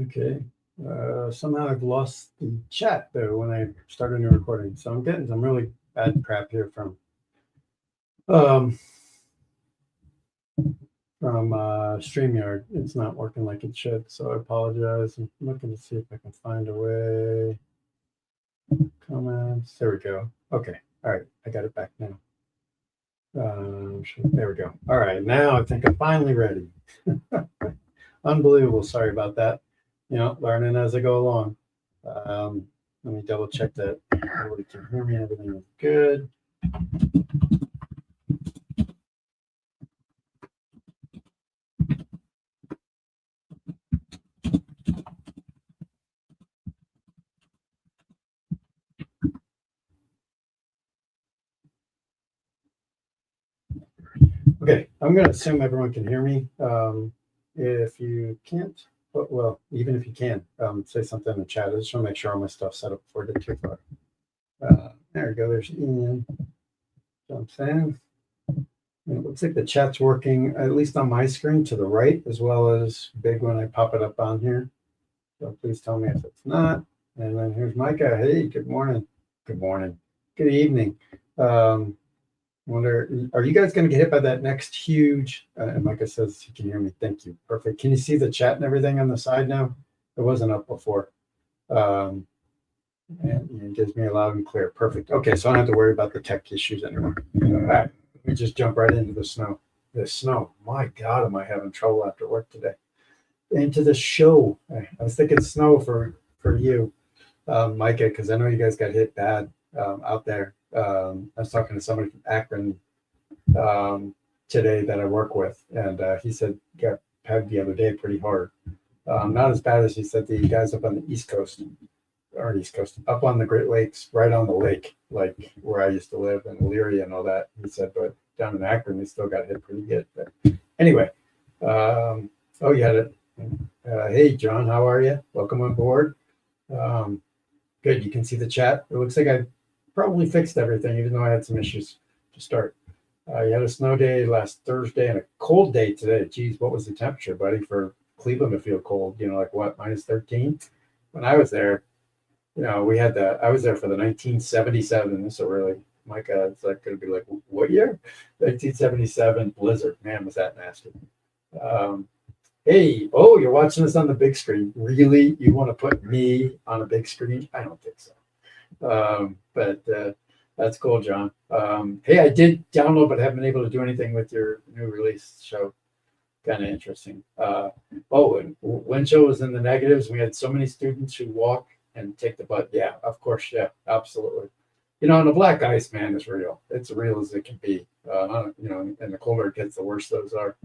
Okay. Somehow I've lost the chat there when I started a new recording. So I'm getting some really bad crap here um, StreamYard. It's not working like it should. So I apologize. I'm looking to see if I can find a way. Comments. There we go. Okay. All right. I got it back now. There we go. All right. Now I think I'm finally ready. Unbelievable. Sorry about that. Learning as I go along. Let me double check that everybody can hear me. Everything is good. Okay, I'm going to assume everyone can hear me. If you can't, well, even if you can, say something in the chat. I just want to make sure all my stuff's set up before I get too far. There we go. There's Ian. Jumps in. And it looks like the chat's working, at least on my screen, to the right, as well as big when I pop it up on here. So please tell me if it's not. And then here's Micah. Hey, good morning. Good morning. Good evening. Wonder, are you guys going to get hit by that next huge? And Micah says you can hear me. Thank you. Perfect. Can you see the chat and everything on the side now? It wasn't up before. And it gives me a loud and clear. Perfect. Okay, so I don't have to worry about the tech issues anymore. All right, let me just jump right into the snow. The snow. My God, am I having trouble after work today? Into the show. I was thinking snow for you, Micah, because I know you guys got hit bad out there. I was talking to somebody from Akron today that I work with, and he said got pegged the other day pretty hard. Not as bad as he said the guys up on the East Coast, up on the Great Lakes, right on the lake, like where I used to live in Elyria and all that. He said, but down in Akron, they still got hit pretty good. But anyway, oh, you had it. Hey, John, how are you? Welcome on board. Good. You can see the chat. It looks like I probably fixed everything, even though I had some issues to start. You had a snow day last Thursday and a cold day today. Geez, what was the temperature, buddy, for Cleveland to feel cold? Like what, minus 13? When I was there, I was there for the 1977. So really, Micah, it's like going to be like, what year? 1977 blizzard. Man, was that nasty. Hey, oh, you're watching this on the big screen. Really? You want to put me on a big screen? I don't think so. But that's cool, John. Hey, I did download, but haven't been able to do anything with your new release show. Kind of interesting. And when show was in the negatives, we had so many students who walk and take the butt. Yeah, of course. Yeah, absolutely. And the black ice, man, is real. It's real as it can be. And the colder it gets, the worse those are.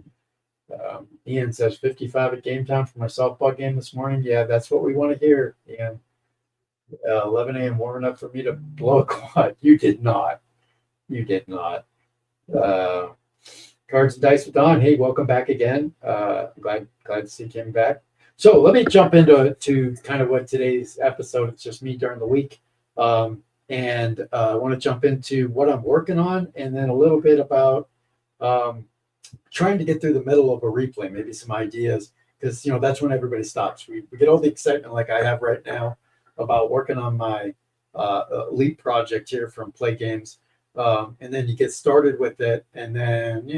Ian says 55 at game time for my softball game this morning. Yeah, that's what we want to hear, Ian. 11 a.m. warming up for me to blow a quad. You did not. You did not. Cards and Dice with Don. Hey, welcome back again. Glad to see Kim back. So let me jump into kind of what today's episode. It's just me during the week. And I want to jump into what I'm working on and then a little bit about trying to get through the middle of a replay, maybe some ideas, because that's when everybody stops. We get all the excitement like I have right now about working on my Leap project here from Play Games, and then you get started with it, and then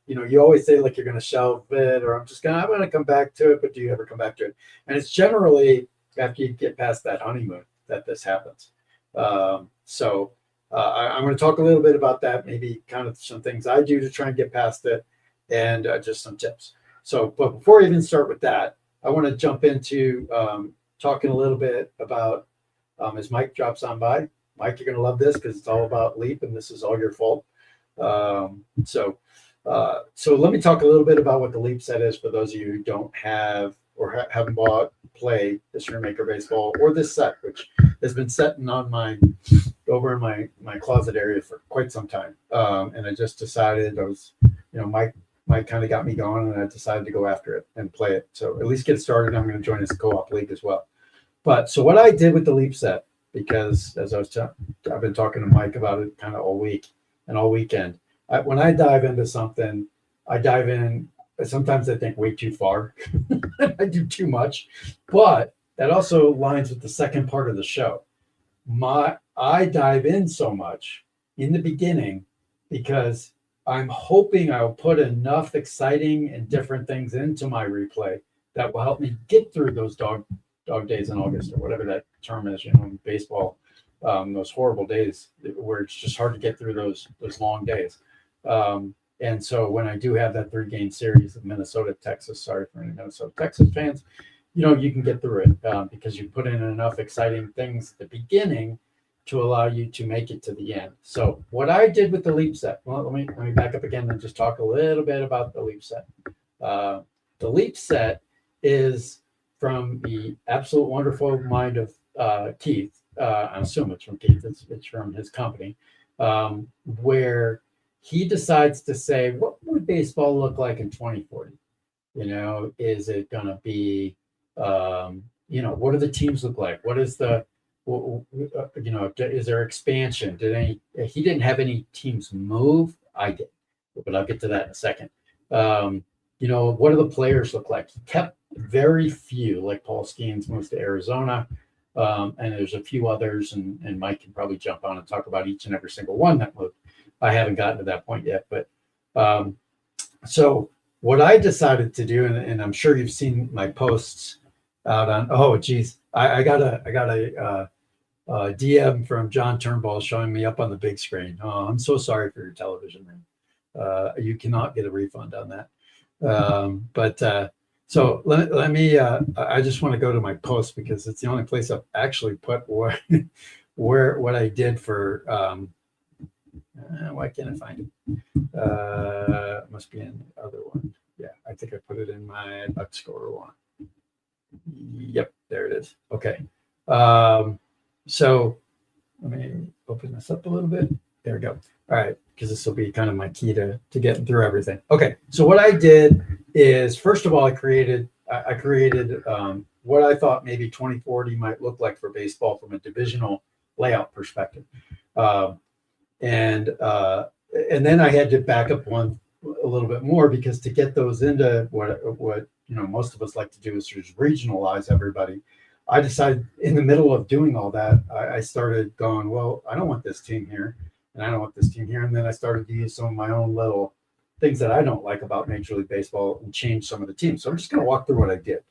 you always say like you're going to shelve it, or I'm going to come back to it, but do you ever come back to it? And it's generally after you get past that honeymoon that this happens. So I'm going to talk a little bit about that, maybe kind of some things I do to try and get past it, and just some tips. So, but before I even start with that, I want to jump into talking a little bit about, as Mike drops on by. Mike, you're going to love this because it's all about Leap, and this is all your fault. So let me talk a little bit about what the Leap set is for those of you who don't have or haven't bought Play, this Maker Baseball, or this set, which has been sitting on over in my closet area for quite some time. And I just decided Mike kind of got me going, and I decided to go after it and play it. So at least get started. I'm going to join his co-op league as well. But so what I did with the Leap set, because as I've been talking to Mike about it kind of all week and all weekend. When I dive into something, I dive in sometimes I think way too far. I do too much, but that also aligns with the second part of the show. I dive in so much in the beginning because I'm hoping I'll put enough exciting and different things into my replay that will help me get through those dog days in August or whatever that term is, in baseball, those horrible days where it's just hard to get through those long days. And so when I do have that 3-game series of Minnesota, Texas, sorry for any Minnesota, Texas fans, you can get through it because you put in enough exciting things at the beginning to allow you to make it to the end. So what I did with the leap set, well, let me back up again and just talk a little bit about the leap set. The leap set is from the absolute wonderful mind of Keith. I assume it's from Keith. It's from his company, where he decides to say, what would baseball look like in 2040? Is it going to be, what do the teams look like? What is the, is there expansion? He didn't have any teams move. I did, but I'll get to that in a second. What do the players look like? He kept very few, like Paul Skeens moves to Arizona. And there's a few others, and Mike can probably jump on and talk about each and every single one that moved. I haven't gotten to that point yet, but so what I decided to do, and I'm sure you've seen my posts out on. Oh, geez, I got a DM from John Turnbull showing me up on the big screen. Oh, I'm so sorry for your television, man. You cannot get a refund on that. So let me. I just want to go to my post because it's the only place I've actually put what I did for. Why can't I find it? It must be in the other one. Yeah, I think I put it in my Buck Score one. Yep, there it is. Okay. So let me open this up a little bit. There we go. All right, because this will be kind of my key to getting through everything. Okay, so what I did is, first of all, I created what I thought maybe 2040 might look like for baseball from a divisional layout perspective. And then I had to back up one a little bit more because to get those into what most of us like to do is just regionalize everybody. I decided in the middle of doing all that, I started going, well, I don't want this team here, and I don't want this team here, and then I started to use some of my own little things that I don't like about Major League Baseball and change some of the teams. So I'm just going to walk through what I did,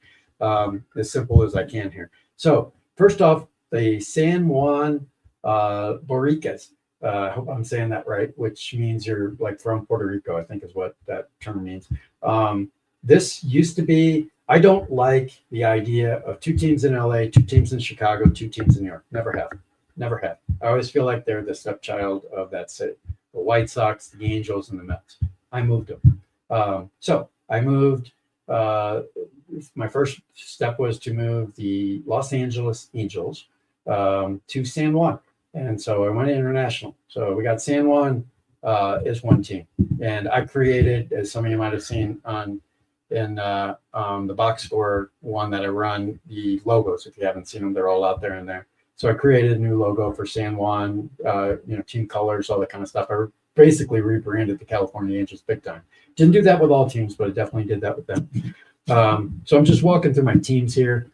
as simple as I can here. So first off, the San Juan Boricuas. I hope I'm saying that right, which means you're like from Puerto Rico, I think is what that term means. This used to be, I don't like the idea of 2 teams in LA, 2 teams in Chicago, 2 teams in New York. Never have. I always feel like they're the stepchild of that city. The White Sox, the Angels, and the Mets. I moved them. So I moved, my first step was to move the Los Angeles Angels to San Juan. And so I went international. So we got San Juan as one team. And I created, as some of you might have seen in the box score one that I run, the logos. If you haven't seen them, they're all out there in there. So I created a new logo for San Juan, team colors, all that kind of stuff. I basically rebranded the California Angels big time. Didn't do that with all teams, but I definitely did that with them. So I'm just walking through my teams here.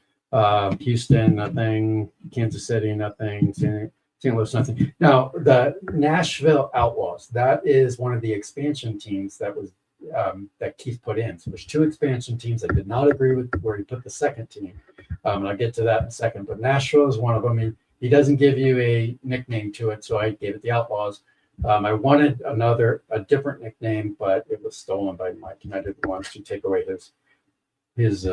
Houston, nothing. Kansas City, nothing. St. Louis, nothing. Now, the Nashville Outlaws, that is one of the expansion teams that was that Keith put in. So there's 2 expansion teams. I did not agree with where he put the second team. And I'll get to that in a second. But Nashville is one of them. He doesn't give you a nickname to it, so I gave it the Outlaws. I wanted a different nickname, but it was stolen by Mike, and I didn't want to take away his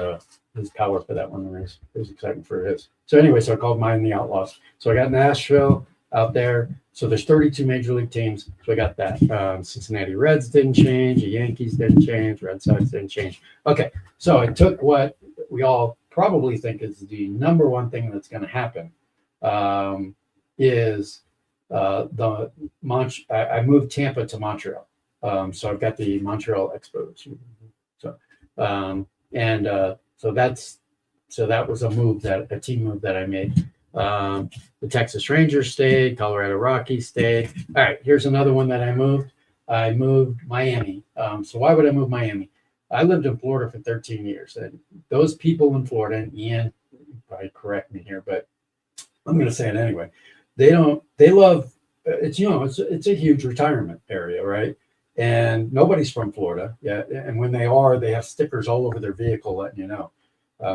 power for that one. It was exciting for his. So anyway, so I called mine the Outlaws. So I got Nashville out there. So there's 32 major league teams. So I got that. Cincinnati Reds didn't change. The Yankees didn't change. Red Sox didn't change. Okay, so I took what we all probably think is the number one thing that's going to happen is I moved Tampa to Montreal. So I've got the Montreal Expos. So that was a team move that I made. The Texas Rangers stayed, Colorado Rockies stayed. All right, here's another one that I moved. I moved Miami. So why would I move Miami? I lived in Florida for 13 years, and those people in Florida, and Ian probably correct me here, but I'm going to say it anyway. They love, it's a huge retirement area, right? And nobody's from Florida yet. And when they are, they have stickers all over their vehicle letting you know.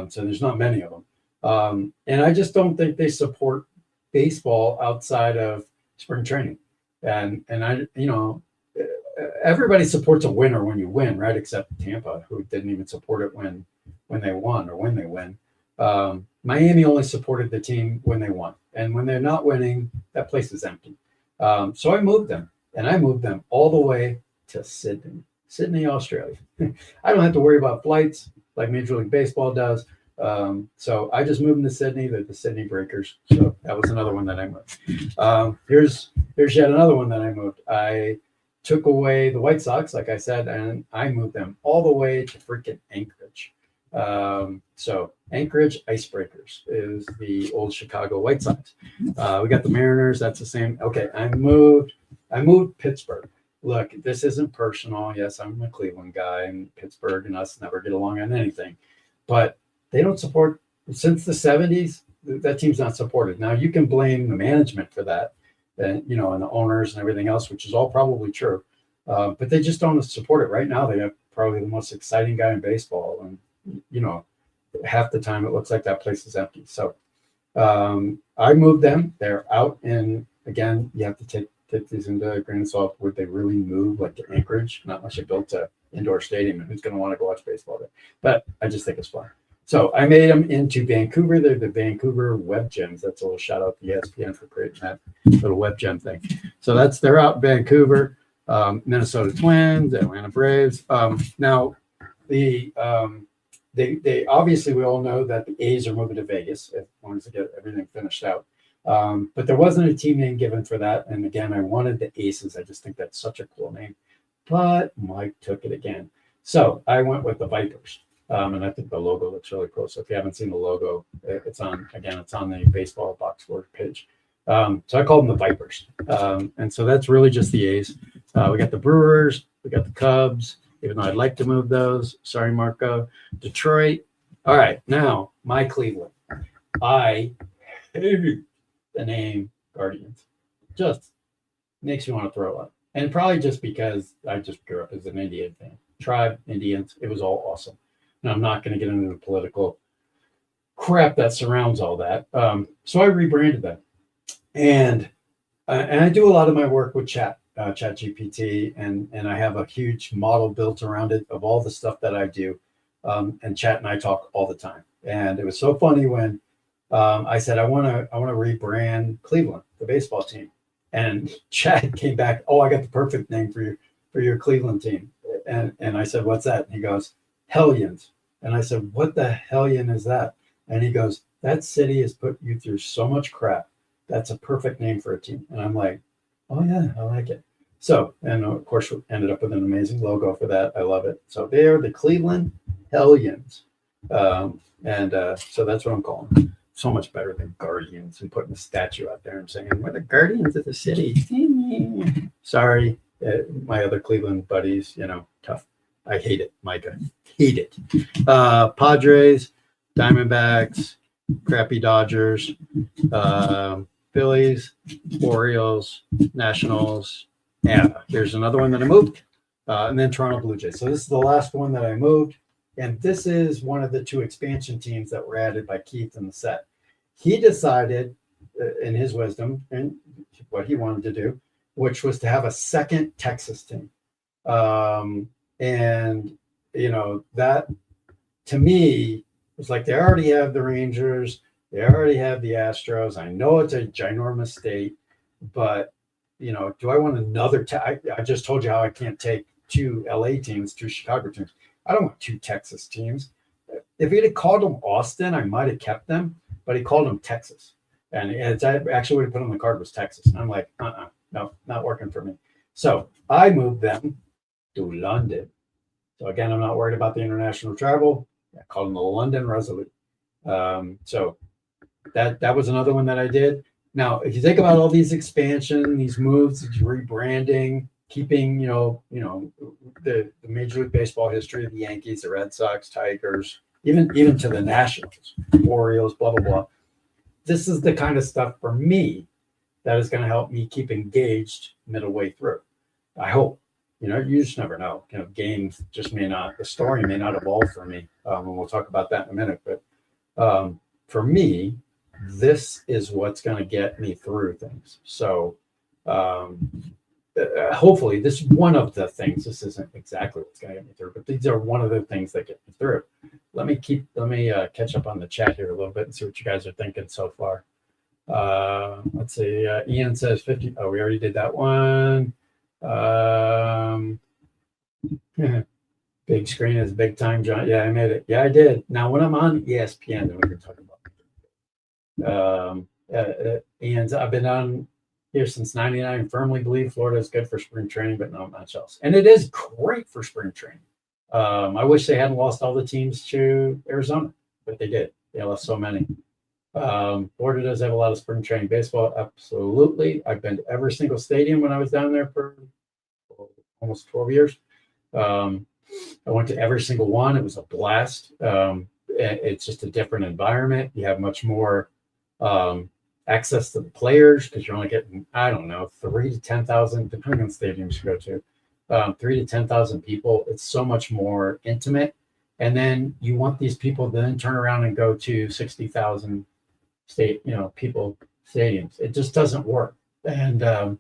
So there's not many of them. And I just don't think they support baseball outside of spring training. And everybody supports a winner when you win, right? Except Tampa, who didn't even support it when they won or when they win. Miami only supported the team when they won, and when they're not winning, that place is empty. So I moved them, and I moved them all the way to Sydney, Australia. I don't have to worry about flights like Major League Baseball does. So I just moved them to Sydney. They're the Sydney Breakers. So that was another one that I moved. Here's yet another one that I moved. I took away the White Sox, like I said, and I moved them all the way to freaking Anchorage. So Anchorage Icebreakers is the old Chicago White Sox. We got the Mariners. That's the same. Okay, I moved Pittsburgh. Look, this isn't personal. Yes, I'm a Cleveland guy, and Pittsburgh and us never get along on anything. But they don't support, since the 70s, that team's not supported. Now, you can blame the management for that, and and the owners and everything else, which is all probably true. But they just don't support it. Right now, they have probably the most exciting guy in baseball. And, half the time it looks like that place is empty. So I moved them. They're out in, again, you have to take these into a grain of salt. Would they really move like to Anchorage? Not unless you built an indoor stadium, and who's going to want to go watch baseball there? But I just think it's fun. So I made them into Vancouver. They're the Vancouver Web Gems. That's a little shout out to ESPN for creating that little web gem thing. So they're out in Vancouver. Minnesota Twins, Atlanta Braves. Now they obviously, we all know that the A's are moving to Vegas if wanted to get everything finished out. But there wasn't a team name given for that. And again, I wanted the Aces. I just think that's such a cool name. But Mike took it again. So I went with the Vipers. And I think the logo looks really cool. So if you haven't seen the logo, it's on the baseball box score page. So I called them the Vipers. And so that's really just the A's. We got the Brewers, we got the Cubs, even though I'd like to move those. Sorry, Marco. Detroit. All right, now my Cleveland. I hate the name Guardians. Just makes me want to throw up. And probably just because I just grew up as an Indian fan. Tribe, Indians, it was all awesome. Now, I'm not going to get into the political crap that surrounds all that. So I rebranded them. And I do a lot of my work with ChatGPT, and I have a huge model built around it of all the stuff that I do. And Chat and I talk all the time. And it was so funny when I said, I want to rebrand Cleveland, the baseball team. And Chat came back, oh, I got the perfect name for your Cleveland team. And I said, what's that? And he goes, Hellions. And I said, what the hellion is that? And he goes, that city has put you through so much crap. That's a perfect name for a team. And I'm like, oh yeah, I like it. So, and of course, we ended up with an amazing logo for that. I love it. So they are the Cleveland Hellions. So that's what I'm calling them. So much better than Guardians and putting a statue out there and saying, we're the Guardians of the city. Sorry, my other Cleveland buddies, tough. I hate it, Micah. Hate it. Padres, Diamondbacks, crappy Dodgers, Phillies, Orioles, Nationals. And here's another one that I moved. And then Toronto Blue Jays. So this is the last one that I moved. And this is one of the two expansion teams that were added by Keith in the set. He decided, in his wisdom, and what he wanted to do, which was to have a second Texas team. And, that to me was like, they already have the Rangers. They already have the Astros. I know it's a ginormous state, but, do I want another? I just told you how I can't take two LA teams, two Chicago teams. I don't want two Texas teams. If he had called them Austin, I might have kept them, but he called them Texas. And it's actually what he put on the card was Texas. And I'm like, no, not working for me. So I moved them to London. So again, I'm not worried about the international travel. I called them the London Resolute. So that was another one that I did. Now, if you think about all these expansion, these moves, these rebranding, keeping, the Major League Baseball history of the Yankees, the Red Sox, Tigers, even to the Nationals, Orioles, blah, blah, blah. This is the kind of stuff for me that is going to help me keep engaged middle way through. I hope. You just never know. Games just the story may not evolve for me. And we'll talk about that in a minute. But for me, this is what's going to get me through things. So hopefully this is one of the things. This isn't exactly what's going to get me through, but these are one of the things that get me through. Let me catch up on the chat here a little bit and see what you guys are thinking so far. Let's see. Ian says 50. Oh, we already did that one. Big screen is big time, John. Yeah, I made it. Yeah, I did. Now, when I'm on ESPN, then we can talk about Ian's. I've been on here since '99. Firmly believe Florida is good for spring training, but not much else. And it is great for spring training. I wish they hadn't lost all the teams to Arizona, but they did. They lost so many. Florida does have a lot of spring training baseball. Absolutely. I've been to every single stadium when I was down there for almost 12 years. I went to every single one. It was a blast. It's just a different environment. You have much more access to the players because you're only getting, 3 to 10,000, depending on the stadiums you go to, 3 to 10,000 people. It's so much more intimate. And then you want these people to then turn around and go to 60,000 people stadiums. It just doesn't work. And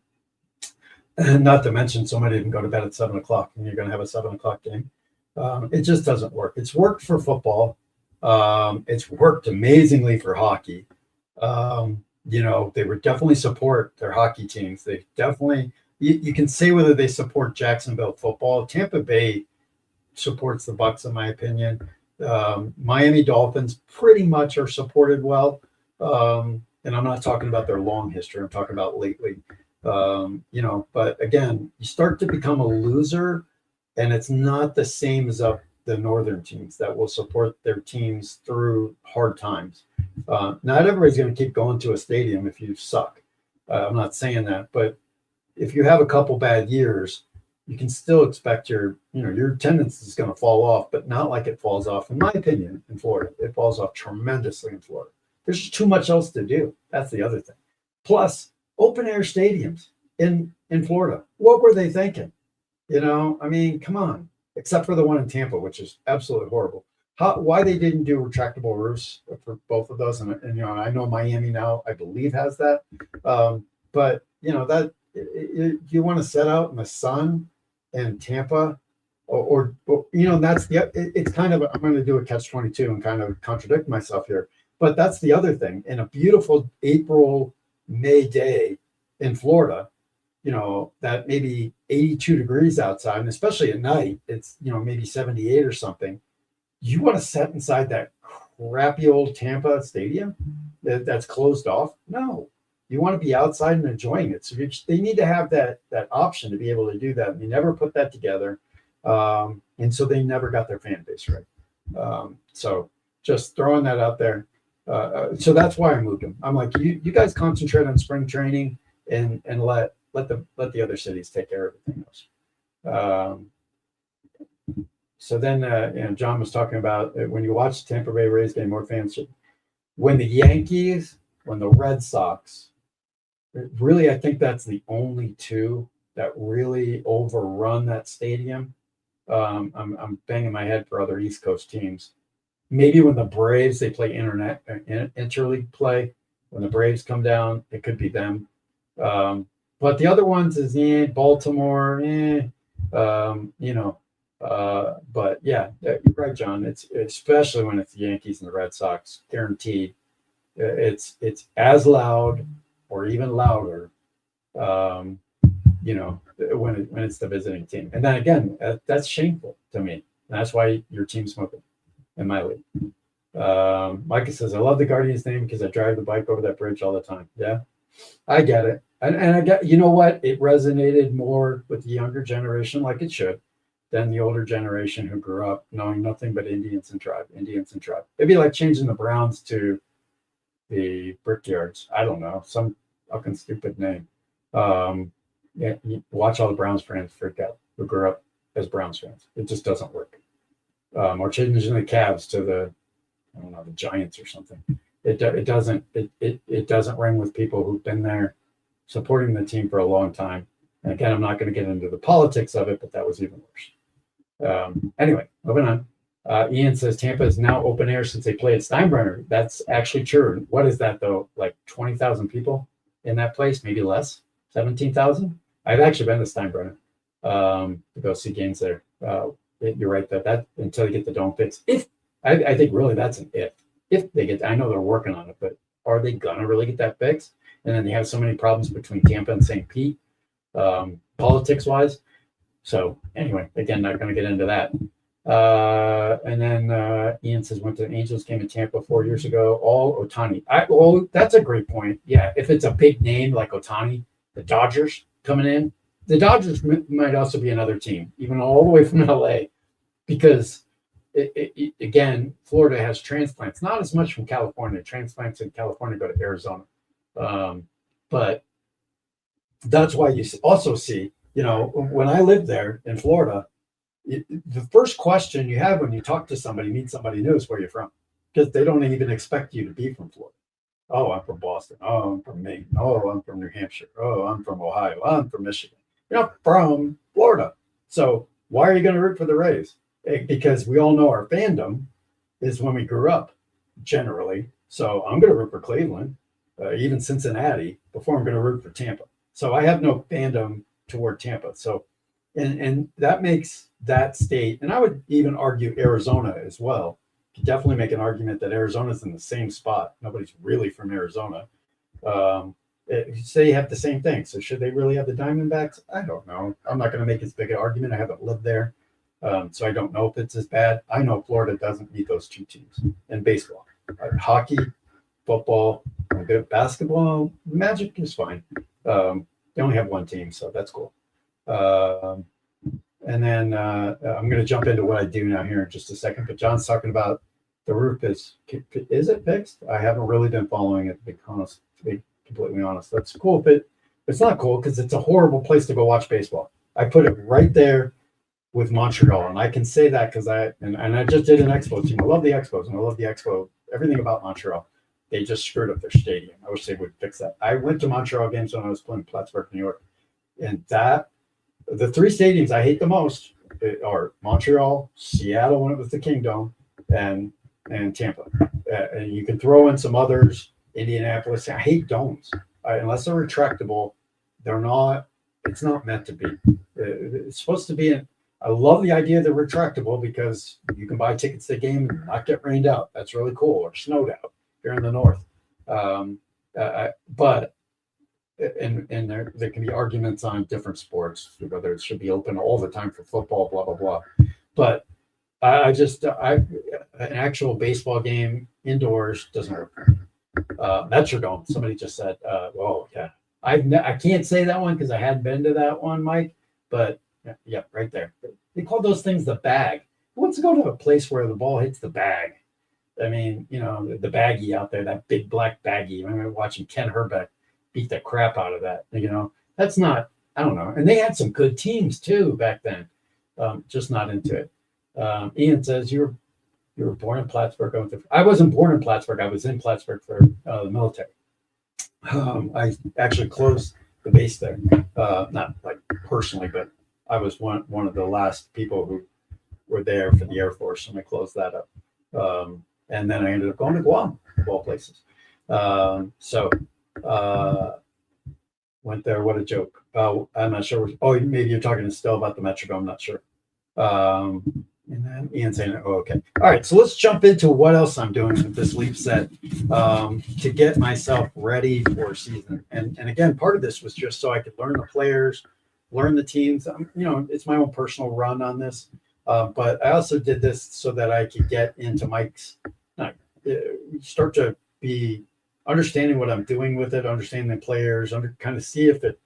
not to mention, so many of them go to bed at 7:00, and you're going to have a 7:00 game. It just doesn't work. It's worked for football. It's worked amazingly for hockey. They would definitely support their hockey teams. They definitely, you can say whether they support Jacksonville football. Tampa Bay supports the Bucks, in my opinion. Miami Dolphins pretty much are supported well. And I'm not talking about their long history. I'm talking about lately. But again, you start to become a loser, and it's not the same as the northern teams that will support their teams through hard times. Not everybody's going to keep going to a stadium if you suck. I'm not saying that, but if you have a couple bad years, you can still expect your attendance is going to fall off, but not like it falls off, in my opinion, in Florida. It falls off tremendously in Florida. There's just too much else to do. That's the other thing. Plus, open air stadiums in Florida. What were they thinking? Come on. Except for the one in Tampa, which is absolutely horrible. Why they didn't do retractable roofs for both of those, and I know Miami now, I believe, has that. But that you want to set out in the sun in Tampa, or that's it's kind of, I'm going to do a catch-22 and kind of contradict myself here. But that's the other thing. In a beautiful April, May day in Florida, that maybe 82 degrees outside, and especially at night, it's, maybe 78 or something. You want to sit inside that crappy old Tampa stadium that's closed off? No. You want to be outside and enjoying it. So they need to have that option to be able to do that. And they never put that together. And so they never got their fan base right. So just throwing that out there. So that's why I moved them. I'm like, you guys concentrate on spring training and let the other cities take care of everything else. So then, John was talking about when you watch the Tampa Bay Rays game, more fans. When the Yankees, when the Red Sox, really, I think that's the only two that really overrun that stadium. I'm banging my head for other East Coast teams. Maybe when the Braves, they play interleague play. When the Braves come down, it could be them. But the other ones is Baltimore, but yeah, you're right, John. It's especially when it's the Yankees and the Red Sox, guaranteed. It's as loud or even louder, when it's the visiting team. And then again, that's shameful to me. And that's why your team's moving in my league. Micah says, I love the Guardians name because I drive the bike over that bridge all the time. Yeah, I get it. And I get, you know what? It resonated more with the younger generation, like it should, than the older generation who grew up knowing nothing but Indians and tribe. It'd be like changing the Browns to the Brickyards. I don't know, some fucking stupid name. Yeah, you watch all the Browns fans freak out who grew up as Browns fans. It just doesn't work. Or changing the Cavs to I don't know, the Giants or something. It doesn't ring with people who've been there supporting the team for a long time. And again, I'm not going to get into the politics of it, but that was even worse. Anyway, moving on. Ian says Tampa is now open air since they play at Steinbrenner. That's actually true. What is that though? Like 20,000 people in that place, maybe less, 17,000. I've actually been to Steinbrenner to go see games there. You're right that until you get the dome fixed. If I think really that's an if they get, I know they're working on it, but are they gonna really get that fixed? And then they have so many problems between Tampa and St. Pete, politics wise. So anyway, again, not going to get into that. And then Ian says went to the Angels game in Tampa 4 years ago. All Ohtani. That's a great point. Yeah, if it's a big name like Ohtani, the Dodgers coming in, the Dodgers might also be another team, even all the way from LA, because again, Florida has transplants, not as much from California. Transplants in California go to Arizona, but that's why you also see, when I lived there in Florida, the first question you have when you talk to somebody, meet somebody new, is where you're from, because they don't even expect you to be from Florida. Oh, I'm from Boston. Oh, I'm from Maine. Oh, I'm from New Hampshire. Oh, I'm from Ohio. I'm from Michigan. You're not from Florida. So why are you going to root for the Rays? Because we all know our fandom is when we grew up, generally. So I'm going to root for Cleveland, even Cincinnati, before I'm going to root for Tampa. So I have no fandom toward Tampa. So, and that makes that state, and I would even argue Arizona as well. You definitely make an argument that Arizona's in the same spot. Nobody's really from Arizona. Say you have the same thing. So should they really have the Diamondbacks? I don't know. I'm not going to make as big an argument. I haven't lived there. So I don't know if it's as bad. I know Florida doesn't need those two teams in baseball. Hockey, football, basketball, Magic is fine. They only have one team, so that's cool. And then I'm going to jump into what I do now here in just a second. But John's talking about the roof is it fixed? I haven't really been following it, to be completely honest. That's cool, but it's not cool because it's a horrible place to go watch baseball. I put it right there with Montreal, and I can say that because I just did an Expo team. I love the Expos, and I love the Expo, everything about Montreal. They just screwed up their stadium. I wish they would fix that. I went to Montreal games when I was playing Plattsburgh, New York, and the three stadiums I hate the most are Montreal, Seattle when it was the Kingdome, and Tampa. And you can throw in some others, Indianapolis. I hate domes. Unless they're retractable, it's not meant to be. It's supposed to be I love the idea of the retractable because you can buy tickets to the game and not get rained out. That's really cool, or snowed out here in the north. But there can be arguments on different sports, whether it should be open all the time for football, blah, blah, blah. But an actual baseball game indoors doesn't work. Metrodome, somebody just said, oh, yeah. I can't say that one because I hadn't been to that one, Mike, but yeah, right there. They call those things the bag. Who wants to go to a place where the ball hits the bag? I mean, the baggie out there, that big black baggie. I remember watching Ken Herbeck beat the crap out of that. That's not, I don't know. And they had some good teams too back then. Just not into it. Ian says you were born in Plattsburgh. I wasn't born in Plattsburgh. I was in Plattsburgh for the military. I actually closed the base there. Not like personally, but I was one of the last people who were there for the Air Force, and I closed that up. And then I ended up going to Guam, of all places. Went there. What a joke. I'm not sure. Maybe you're talking to Stell about the Metrodome. I'm not sure. And then Ian saying, oh, okay. All right. So let's jump into what else I'm doing with this leap set to get myself ready for season. And again, part of this was just so I could learn the players, learn the teams. It's my own personal run on this. But I also did this so that I could get into Mike's, start to be understanding what I'm doing with it, understanding the players, kind of see if it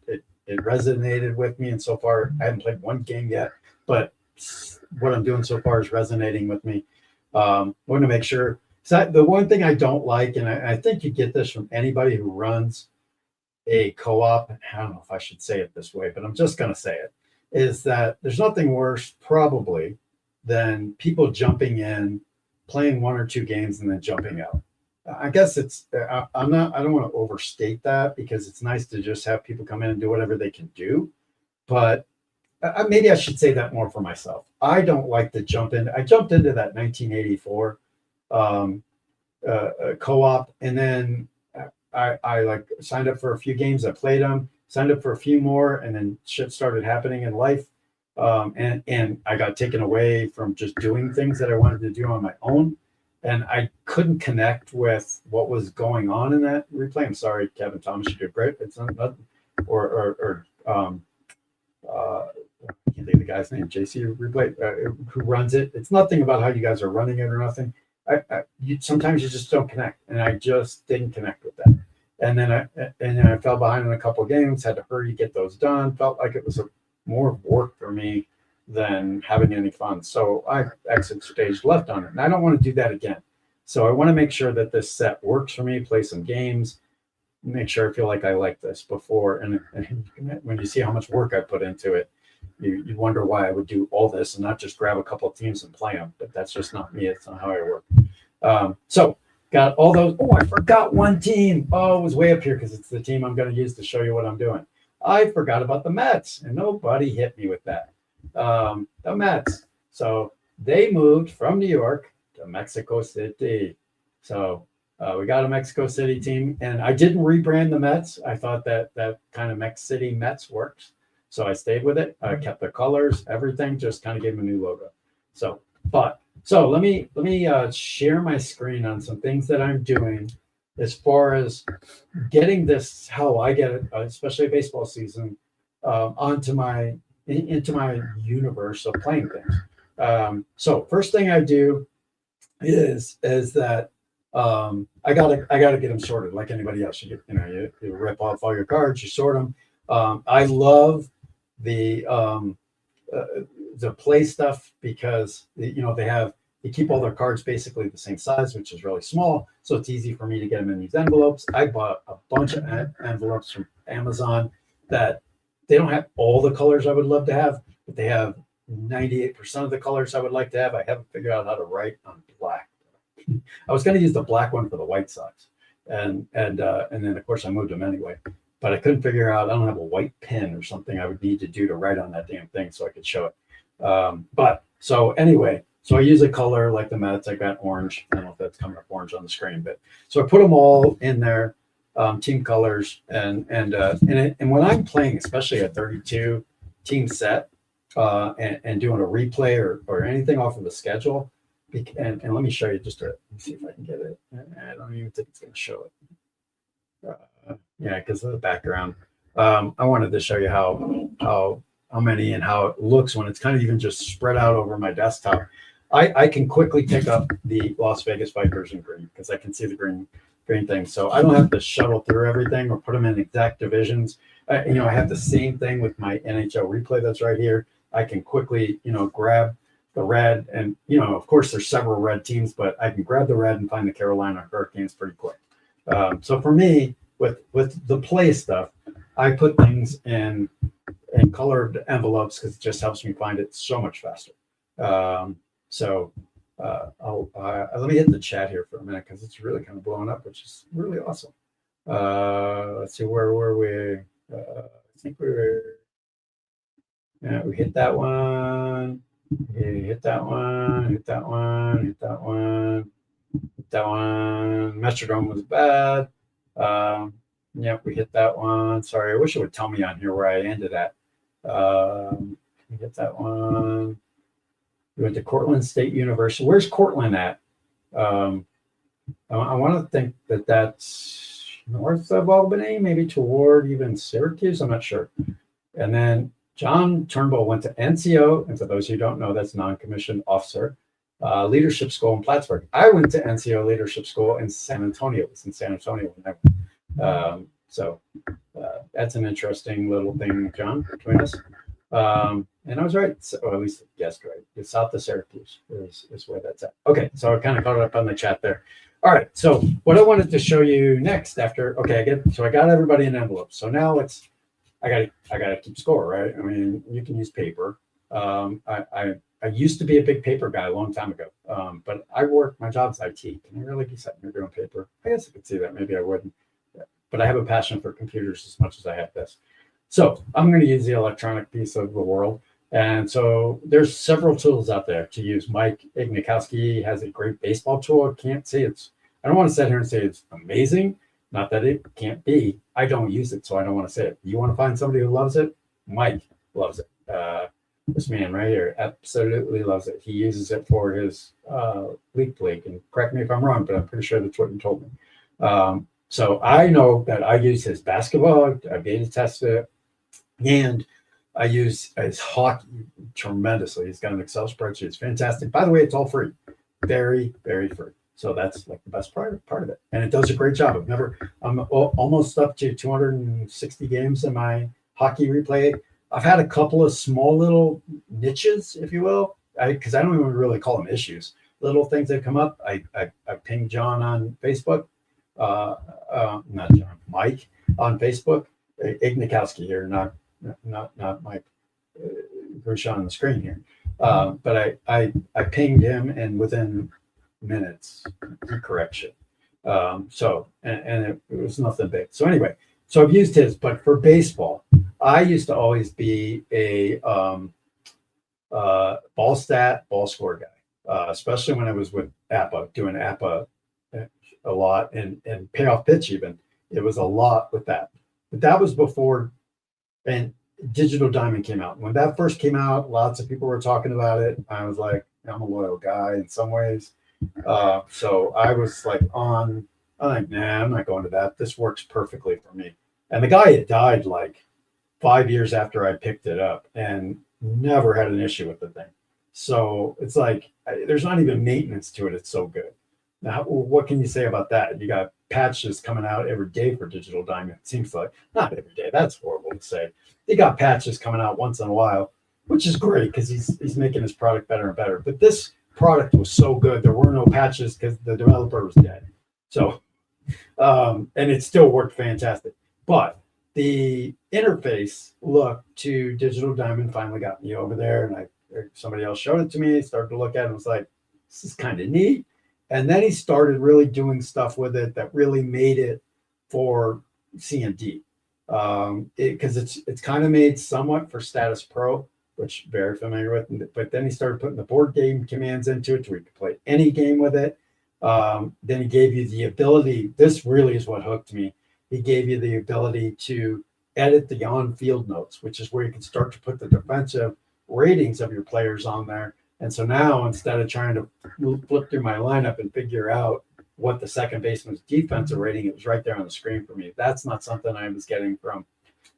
resonated with me. And so far, I haven't played one game yet, but what I'm doing so far is resonating with me. Want to make sure. So the one thing I don't like, and I think you get this from anybody who runs, a co-op, I don't know if I should say it this way, but I'm just going to say it, is that there's nothing worse probably than people jumping in, playing one or two games and then jumping out. I guess I don't want to overstate that, because it's nice to just have people come in and do whatever they can do. But maybe I should say that more for myself. I don't like to jump in. I jumped into that 1984 co-op, and then I like signed up for a few games. I played them, signed up for a few more, and then shit started happening in life. And I got taken away from just doing things that I wanted to do on my own. And I couldn't connect with what was going on in that replay. I'm sorry, Kevin Thomas, you did great. It's not, I can't think of the guy's name, JC Replay, who runs it. It's nothing about how you guys are running it or nothing. Sometimes you just don't connect, and I just didn't connect with that. And then I fell behind in a couple of games, had to hurry to get those done. Felt like it was more work for me than having any fun. So I exit stage left on it, and I don't want to do that again. So I want to make sure that this set works for me, play some games, make sure I feel like I like this before. And when you see how much work I put into it, you wonder why I would do all this and not just grab a couple of teams and play them. But that's just not me. It's not how I work. So got all those. Oh, I forgot one team. Oh, it was way up here because it's the team I'm going to use to show you what I'm doing. I forgot about the Mets, and nobody hit me with that. The Mets. So they moved from New York to Mexico City. So we got a Mexico City team, and I didn't rebrand the Mets. I thought that kind of Mex City Mets works. So I stayed with it. I kept the colors, everything, just kind of gave them a new logo. So let me share my screen on some things that I'm doing as far as getting this, how I get it, especially baseball season, into my universe of playing things. So first thing I do is that I gotta get them sorted like anybody else. You rip off all your cards, you sort them. I love the Play stuff because they keep all their cards basically the same size, which is really small, so it's easy for me to get them in these envelopes. I bought a bunch of envelopes from Amazon that they don't have all the colors I would love to have, but they have 98% of the colors I would like to have. I haven't figured out how to write on black. I was going to use the black one for the White Sox, and then of course I moved them anyway. But I couldn't figure out. I don't have a white pen or something I would need to do to write on that damn thing so I could show it. So anyway, so I use a color like the Mets. I got orange. I don't know if that's coming up orange on the screen, but so I put them all in there, team colors, and when I'm playing, especially a 32 team set, and doing a replay or anything off of the schedule. And let me show you let me see if I can get it. I don't even think it's going to show it. Yeah, because of the background. I wanted to show you how many and how it looks when it's kind of even just spread out over my desktop. I can quickly pick up the Las Vegas Vipers in green because I can see the green thing. So I don't have to shuttle through everything or put them in exact divisions. I have the same thing with my NHL replay that's right here. I can quickly, grab the red, and of course there's several red teams, but I can grab the red and find the Carolina Hurricanes pretty quick. So for me, with the Play stuff, I put things in colored envelopes because it just helps me find it so much faster. Let me hit the chat here for a minute because it's really kind of blowing up, which is really awesome. Let's see, where were we? I think we were. Yeah, we hit that one. Hit that one. Hit that one. Hit that one. Hit that one. Metrodome was bad. Yeah, we hit that one. Sorry, I wish it would tell me on here where I ended at. We hit that one. We went to Cortland State University. Where's Cortland at? I want to think that's north of Albany, maybe toward even Syracuse. I'm not sure. And then John Turnbull went to NCO, and for those who don't know, that's non-commissioned officer leadership school in Plattsburgh. I went to NCO leadership school in San Antonio. It was in San Antonio when I went. So that's an interesting little thing, John, between us. And I was right, or at least guessed right. It's south of Syracuse is where that's at. Okay, so I kind of caught it up on the chat there. All right. So what I wanted to show you next after, okay, I got everybody in envelopes. So now I gotta keep score, right? I mean, you can use paper. I used to be a big paper guy a long time ago, but my job's IT. Can I really be sitting here doing paper? I guess I could see that. Maybe I wouldn't, but I have a passion for computers as much as I have this. So I'm going to use the electronic piece of the world. And so there's several tools out there to use. Mike Ignikowski has a great baseball tool. I don't want to sit here and say it's amazing. Not that it can't be. I don't use it, so I don't want to say it. You want to find somebody who loves it? Mike loves it. This man right here absolutely loves it. He uses it for his leak. And correct me if I'm wrong, but I'm pretty sure that's what you told me. So I know that I use his basketball. I beta tested it, and I use his hockey tremendously. He's got an Excel spreadsheet. It's fantastic. By the way, it's all free. Very, very free. So that's like the best part of it. And it does a great job. I'm almost up to 260 games in my hockey replay. I've had a couple of small little niches, if you will, because I don't even really call them issues. Little things that come up. I pinged John on Facebook. Not John, Mike on Facebook. Ignikowski here, not Mike Gershon on the screen here. But I pinged him, and within minutes correction. And it was nothing big. So anyway, so I've used his, but for baseball, I used to always be a ball score guy, especially when I was with APA, doing APA a lot, and payoff pitch even. It was a lot with that. But that was before and Digital Diamond came out. When that first came out, lots of people were talking about it. I was like, I'm a loyal guy in some ways. So I was like I'm like, nah, I'm not going to that. This works perfectly for me. And the guy had died like 5 years after I picked it up and never had an issue with the thing. So it's like, there's not even maintenance to it. It's so good. Now, what can you say about that? You got patches coming out every day for Digital Diamond. It seems like not every day. That's horrible to say. They got patches coming out once in a while, which is great because he's making his product better and better. But this product was so good. There were no patches because the developer was dead. So, and it still worked fantastic. But the interface look to Digital Diamond finally got me over there, and somebody else showed it to me. Started to look at it and was like, this is kind of neat. And then he started really doing stuff with it that really made it for C&D. Because it's kind of made somewhat for Status Pro, which very familiar with. But then he started putting the board game commands into it, so we could play any game with it. Then he gave you the ability. This really is what hooked me. He gave you the ability to edit the on-field notes, which is where you can start to put the defensive ratings of your players on there. And so now, instead of trying to flip through my lineup and figure out what the second baseman's defensive rating, it was right there on the screen for me. That's not something I was getting from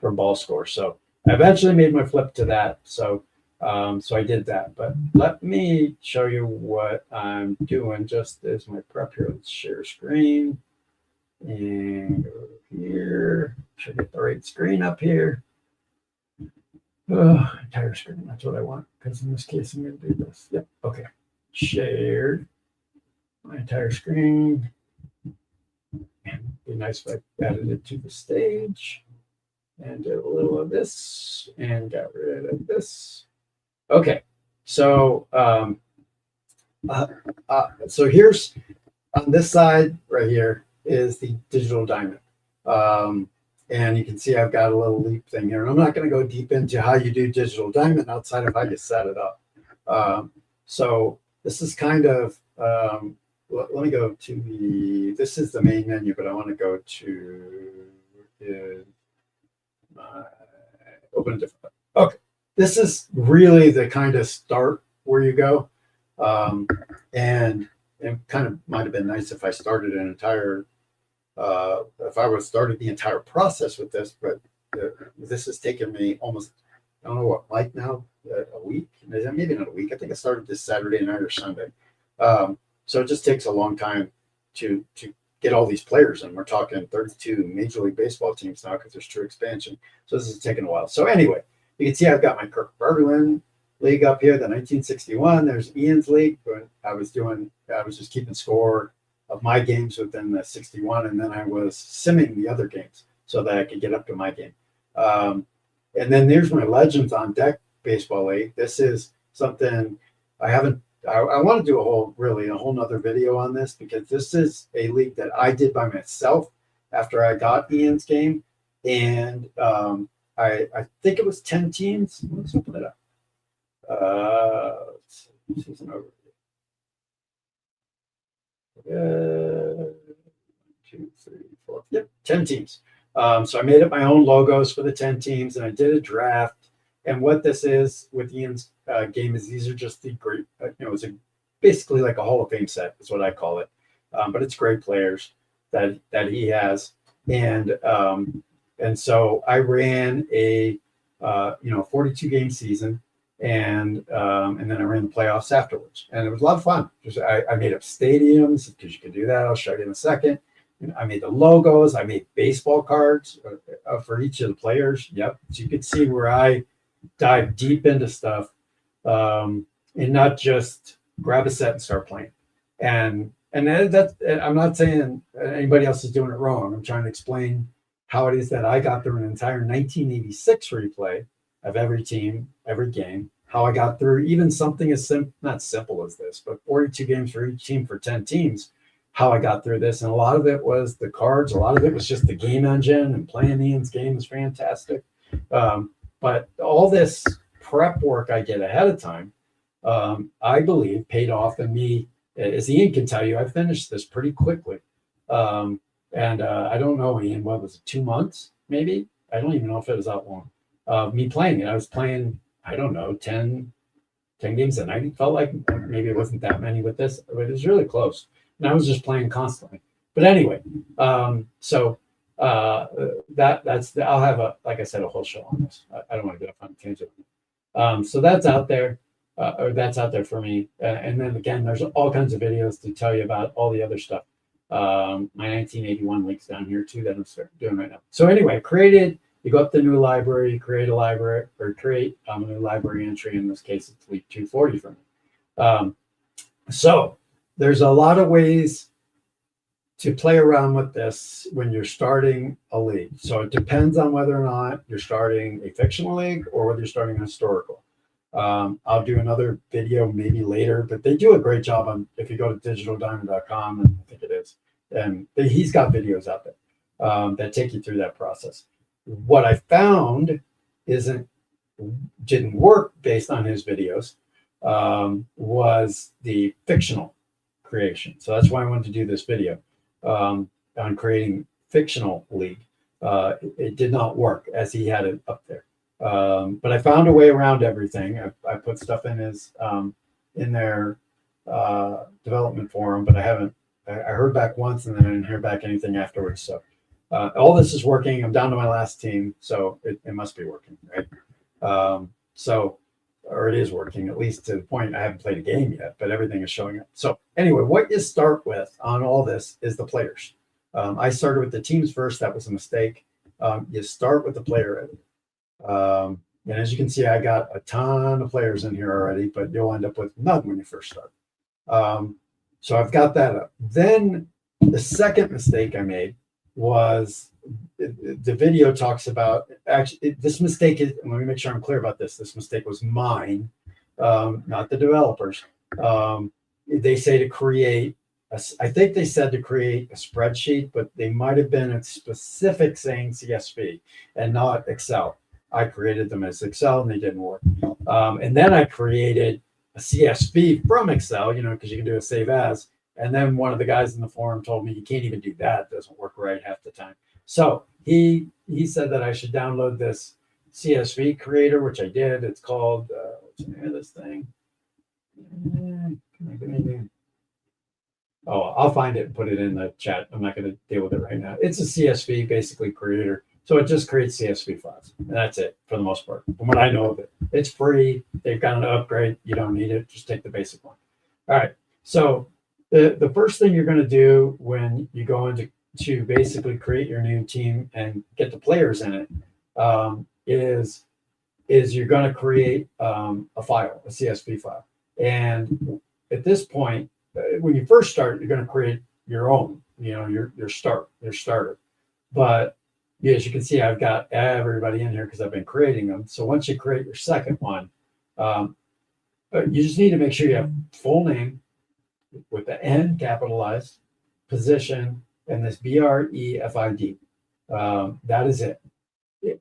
Ball Score. So I eventually made my flip to that. So I did that. But let me show you what I'm doing just as my prep here. Let's share screen and go here. Should get the right screen up here. Entire screen. That's what I want, because in this case, I'm going to do this. Yep. Okay. Shared my entire screen. It'd be nice if I added it to the stage and did a little of this and got rid of this. Okay. So, so here's on this side right here is the Digital Diamond. And you can see I've got a little leap thing here. And I'm not going to go deep into how you do Digital Diamond outside of how you set it up. So this is kind of, let me go to this is the main menu, but I want to go to open a different. Okay. This is really the kind of start where you go. And it kind of might have been nice if I started an entire if I would have started the entire process with this, but this has taken me almost, I don't know what, like now, a week, maybe not a week. I think I started this Saturday night or Sunday. So it just takes a long time to get all these players in. We're talking 32 Major League Baseball teams now because there's true expansion. So this is taking a while. So anyway, you can see I've got my Kirk Berglund league up here, the 1961. There's Ian's league. But I was just keeping score of my games within the 61, and then I was simming the other games so that I could get up to my game. And then there's my Legends on Deck baseball league. This is something I haven't. I want to do a whole nother video on this, because this is a league that I did by myself after I got Ian's game, and I think it was 10 teams. Let's open it up. Season over. 2, 3, 4. Yep, 10 teams. So I made up my own logos for the 10 teams, and I did a draft. And what this is with Ian's game is these are just the great, it's basically like a Hall of Fame set is what I call it. But it's great players that he has, and so I ran a 42 game season, and then I ran the playoffs afterwards, and it was a lot of fun. I made up stadiums, because you can do that. I'll show you in a second. I made the logos. I made baseball cards for each of the players. Yep. So you can see where I dive deep into stuff, and not just grab a set and start playing. And that's, I'm not saying anybody else is doing it wrong. I'm trying to explain how it is that I got through an entire 1986 replay of every team, every game. How I got through even something as not simple as this, but 42 games for each team for 10 teams. How I got through this, and a lot of it was the cards. A lot of it was just the game engine, and playing Ian's game is fantastic. But all this prep work I did ahead of time, I believe paid off. And me, as Ian can tell you, I finished this pretty quickly. I don't know, Ian, what was it, 2 months, maybe? I don't even know if it was that long. Me playing it. I was playing, I don't know, 10 games a night. It felt like maybe it wasn't that many with this, but it was really close. And I was just playing constantly. But anyway, that's I'll have like I said, a whole show on this. I don't want to get off on a tangent. So that's out there, or that's out there for me. And then again, there's all kinds of videos to tell you about all the other stuff. My 1981 links down here too that I'm doing right now. So anyway, you go up to new library, create a library, or create a new library entry. In this case, it's week 240 for me. So there's a lot of ways to play around with this when you're starting a league. So it depends on whether or not you're starting a fictional league or whether you're starting a historical. I'll do another video maybe later, but they do a great job on, if you go to digitaldiamond.com, and I think it is, and he's got videos out there that take you through that process. What I found didn't work based on his videos was the fictional creation. So that's why I wanted to do this video on creating fictional league. It did not work as he had it up there. But I found a way around everything. I put stuff in their development forum, but I heard back once, and then I didn't hear back anything afterwards. So all this is working. I'm down to my last team, so it must be working, right? Or it is working, at least to the point I haven't played a game yet, but everything is showing up. So anyway, what you start with on all this is the players. I started with the teams first. That was a mistake. You start with the player editor. And as you can see, I got a ton of players in here already, but you'll end up with none when you first start. So I've got that up. Then the second mistake I made was the video talks about, actually, this mistake is, let me make sure I'm clear about this. This mistake was mine, not the developers. They say to create, I think they said to create a spreadsheet, but they might have been a specific saying CSV and not Excel. I created them as Excel and they didn't work. And then I created a CSV from Excel, because you can do a save as. And then one of the guys in the forum told me you can't even do that. It doesn't work right half the time. So he said that I should download this CSV creator, which I did. It's called, what's the name of this thing? Oh, I'll find it and put it in the chat. I'm not going to deal with it right now. It's a CSV basically creator. So it just creates CSV files. And that's it for the most part, from what I know of it. It's free. They've got an upgrade. You don't need it. Just take the basic one. All right. So the first thing you're going to do when you go into basically create your new team and get the players in it is you're going to create a file, a CSV file. And at this point, when you first start, you're going to create your own, your starter. But yeah, as you can see, I've got everybody in here because I've been creating them. So once you create your second one, you just need to make sure you have full name with the N capitalized, position, and this BREFID. That is it.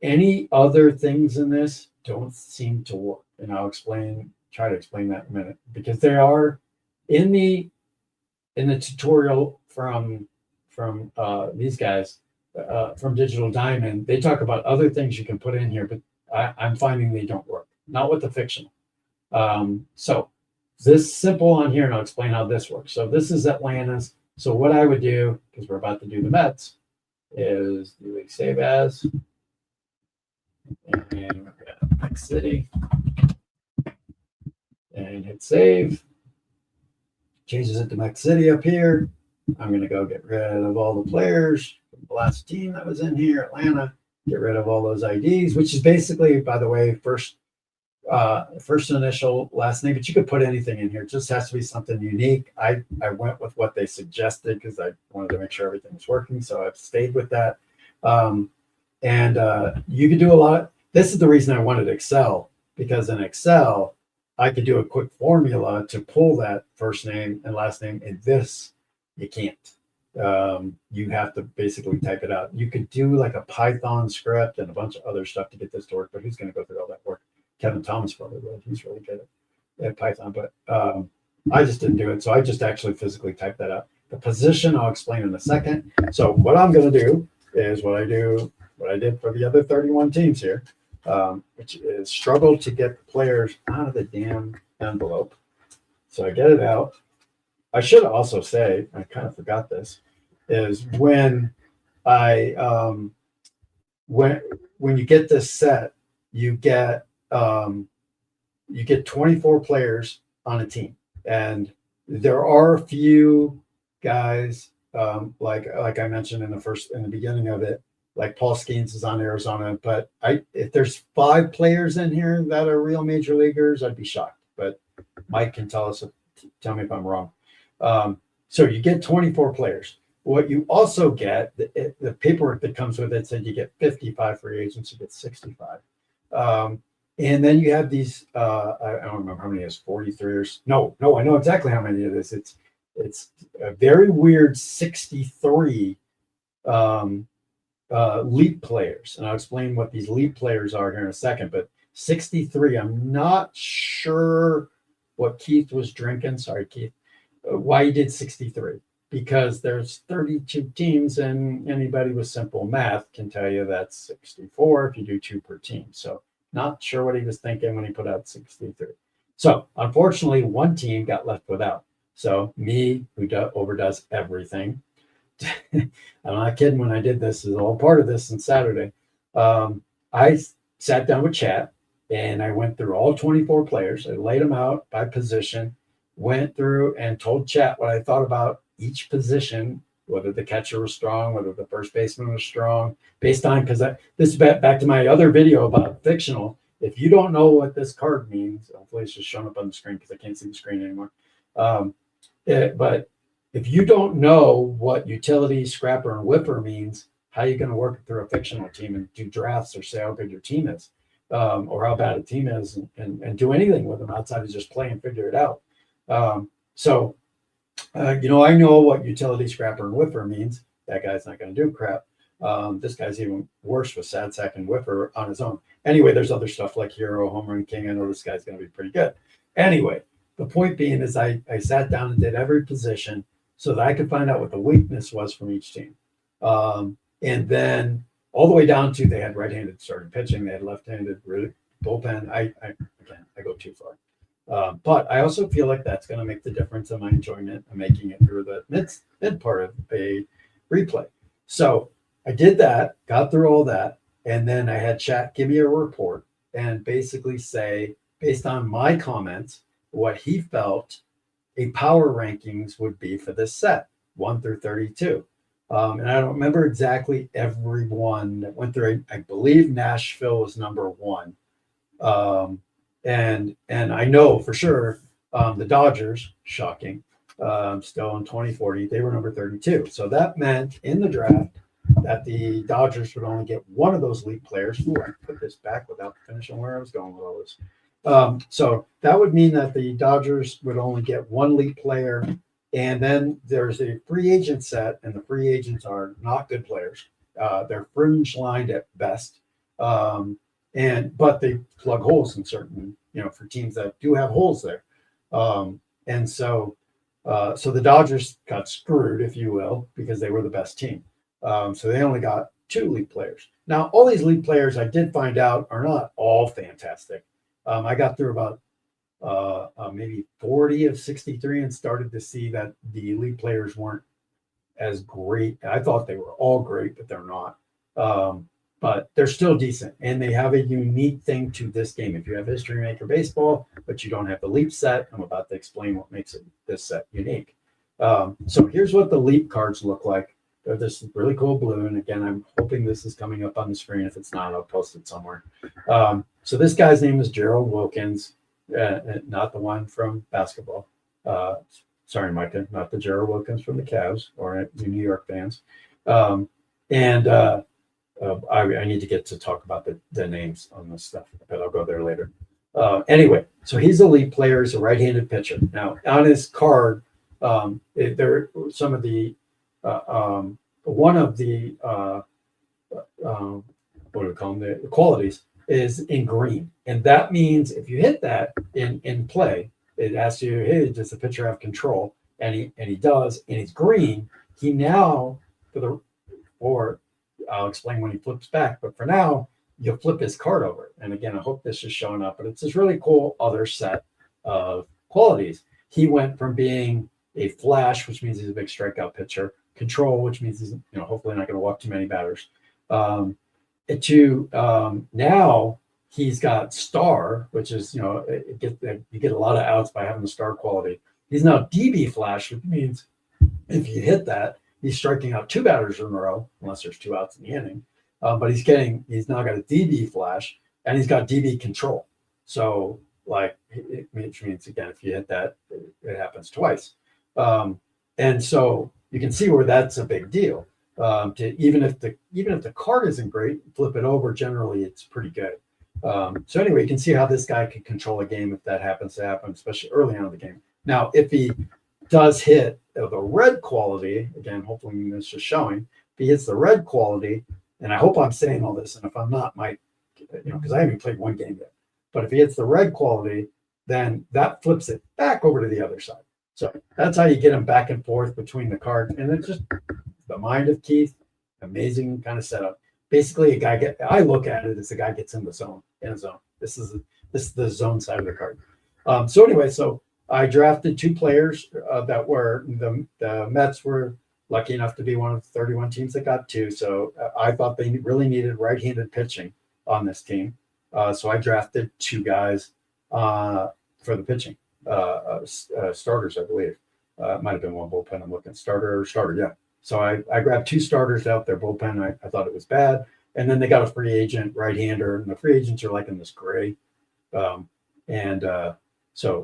Any other things in this don't seem to work, and I'll try to explain that in a minute, because they are in the tutorial from these guys from Digital Diamond. They talk about other things you can put in here, but I'm finding they don't work. Not with the fictional. So this simple on here, and I'll explain how this works. So this is Atlanta's. So what I would do, because we're about to do the Mets, is do a save as, and we've got Mex City, and hit save. Changes it to Mex City up here. I'm going to go get rid of all the players from the last team that was in here, Atlanta. Get rid of all those IDs, which is basically, by the way, first initial, last name, but you could put anything in here. It just has to be something unique. I went with what they suggested because I wanted to make sure everything was working, so I've stayed with that. You could do a lot. This is the reason I wanted Excel, because in Excel, I could do a quick formula to pull that first name and last name. In this, you can't. You have to basically type it out. You could do like a Python script and a bunch of other stuff to get this to work, but who's going to go through all that work? Kevin Thomas probably will. He's really good at Python, but I just didn't do it. So I just actually physically typed that out. The position I'll explain in a second. So what I'm going to do is what I did for the other 31 teams here, which is struggle to get the players out of the damn envelope. So I get it out. I should also say, I kind of forgot this, is when when you get this set, you get 24 players on a team, and there are a few guys like I mentioned in the beginning of it, like Paul Skeens is on Arizona, but if there's 5 players in here that are real major leaguers, I'd be shocked. But Mike can tell me if I'm wrong. So you get 24 players. What you also get, the paperwork that comes with it said you get 55 free agents, you get 65. And then you have these, I don't remember how many it is, 43 or no, I know exactly how many it is. It's a very weird 63 leap players. And I'll explain what these leap players are here in a second, but 63, I'm not sure what Keith was drinking. Sorry, Keith. Why he did 63, because there's 32 teams, and anybody with simple math can tell you that's 64 if you do 2 per team. So not sure what he was thinking when he put out 63. So unfortunately, one team got left without. So me, who overdoes everything, I'm not kidding when I did this, is all part of this on Saturday. I sat down with chat and I went through all 24 players. I laid them out by position, went through and told chat what I thought about each position, whether the catcher was strong, whether the first baseman was strong, based on, because this is back to my other video about fictional. If you don't know what this card means, hopefully it's just showing up on the screen because I can't see the screen anymore. But if you don't know what utility, scrapper, and whipper means, how are you going to work through a fictional team and do drafts or say how good your team is, or how bad a team is, and do anything with them outside of just play and figure it out? I know what utility, scrapper, and whipper means. That guy's not going to do crap. This guy's even worse with sad sack and whipper on his own. Anyway, there's other stuff like hero, home run king. I know this guy's going to be pretty good. Anyway, the point being is I sat down and did every position so that I could find out what the weakness was from each team. And then all the way down to they had right-handed starting pitching, they had left-handed bullpen. I go too far. But I also feel like that's going to make the difference in my enjoyment of making it through the mid part of a replay. So I did that, got through all that, and then I had chat give me a report and basically say, based on my comments, what he felt a power rankings would be for this set, 1 through 32. And I don't remember exactly every one that went through. I believe Nashville was number 1. And I know for sure the Dodgers, shocking, still in 2040, they were number 32. So that meant in the draft that the Dodgers would only get one of those elite players. Ooh, I put this back without finishing where I was going with all this. So that would mean that the Dodgers would only get one elite player. And then there's a free agent set, and the free agents are not good players. They're fringe lined at best. But they plug holes in certain, for teams that do have holes there. So the Dodgers got screwed, if you will, because they were the best team. So they only got two league players. Now, all these league players I did find out are not all fantastic. I got through about maybe 40 of 63 and started to see that the elite players weren't as great. I thought they were all great, but they're not. But they're still decent, and they have a unique thing to this game. If you have History Maker Baseball, but you don't have the Leap set, I'm about to explain what makes this set unique. So here's what the Leap cards look like. They're this really cool blue, and again, I'm hoping this is coming up on the screen. If it's not, I'll post it somewhere. So this guy's name is Gerald Wilkins, not the one from basketball. Sorry, Micah, not the Gerald Wilkins from the Cavs or you New York fans. I need to get to talk about the names on this stuff, but I'll go there later. Anyway, so he's a elite player. He's a right-handed pitcher. Now, on his card, there some of the one of the what do we call them? The qualities is in green, and that means if you hit that in play, it asks you, hey, does the pitcher have control? And he does, and he's green. He now I'll explain when he flips back, but for now, you'll flip his card over. And again, I hope this is showing up, but it's this really cool other set of qualities. He went from being a flash, which means he's a big strikeout pitcher, control, which means he's hopefully not going to walk too many batters, to now he's got star, which is, you get a lot of outs by having the star quality. He's now DB flash, which means if you hit that, he's striking out two batters in a row, unless there's two outs in the inning. But he's now got a DB flash, and he's got DB control. So, which means, again, if you hit that, it happens twice. And so you can see where that's a big deal. Even if the card isn't great, flip it over. Generally, it's pretty good. So anyway, you can see how this guy can control a game if that happens to happen, especially early on in the game. Now, if he does hit the red quality, again, hopefully this is showing, if he hits the red quality, and I hope I'm saying all this, and if I'm not, because I haven't played one game yet, but if he hits the red quality, then that flips it back over to the other side. So that's how you get him back and forth between the card. And it's just the mind of Keith, amazing kind of setup. Basically, I look at it as the guy gets in the zone, This is the zone side of the card. So anyway, I drafted two players that were the Mets were lucky enough to be one of the 31 teams that got two. So I thought they really needed right-handed pitching on this team. So I drafted two guys for the pitching starters, I believe. It might have been one bullpen. I'm looking starter, yeah. So I grabbed two starters out their bullpen. I thought it was bad. And then they got a free agent right-hander, and the free agents are like in this gray. So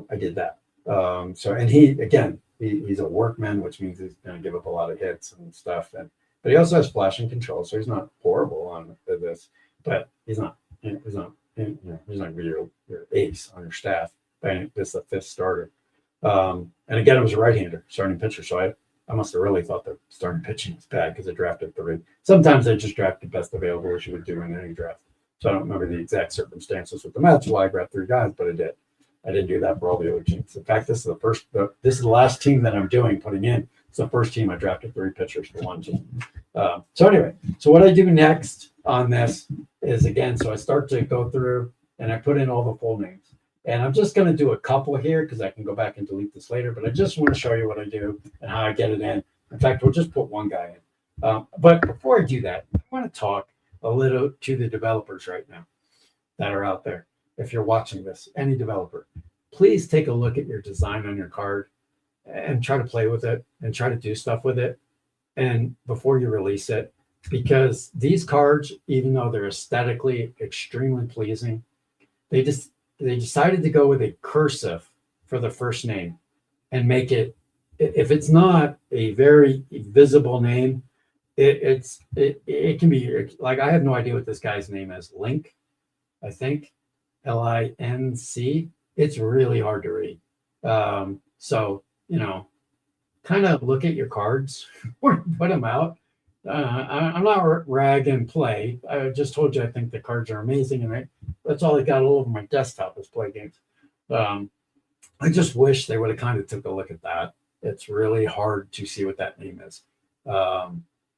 I did that. And he's a workman, which means he's going to give up a lot of hits and stuff. But he also has flashing control, so he's not horrible on this. But he's not your ace on your staff. This is the fifth starter. And again, it was a right-hander starting pitcher. So I must have really thought the starting pitching was bad because I drafted three. Sometimes I just drafted best available, as you would do in any draft. So I don't remember the exact circumstances with the Mets why I grabbed three guys, but I did. I didn't do that for all the other teams. In fact, this is the last team that I'm putting in. It's the first team I drafted three pitchers for one team. So anyway, what I do next on this is, again, so I start to go through and I put in all the full names. And I'm just going to do a couple here because I can go back and delete this later, but I just want to show you what I do and how I get it in. In fact, we'll just put one guy in. But before I do that, I want to talk a little to the developers right now that are out there. If you're watching this, any developer, please take a look at your design on your card and try to play with it and try to do stuff with it. And before you release it, because these cards, even though they're aesthetically extremely pleasing, they decided to go with a cursive for the first name and make it if it's not a very visible name, it can be like, I have no idea what this guy's name is. Link, I think, Linc. It's really hard to read. So kind of look at your cards or put them out. I'm not ragging Play. I just told you I think the cards are amazing, and that's all I got all over my desktop is Play games. I just wish they would have kind of took a look at that. It's really hard to see what that name is.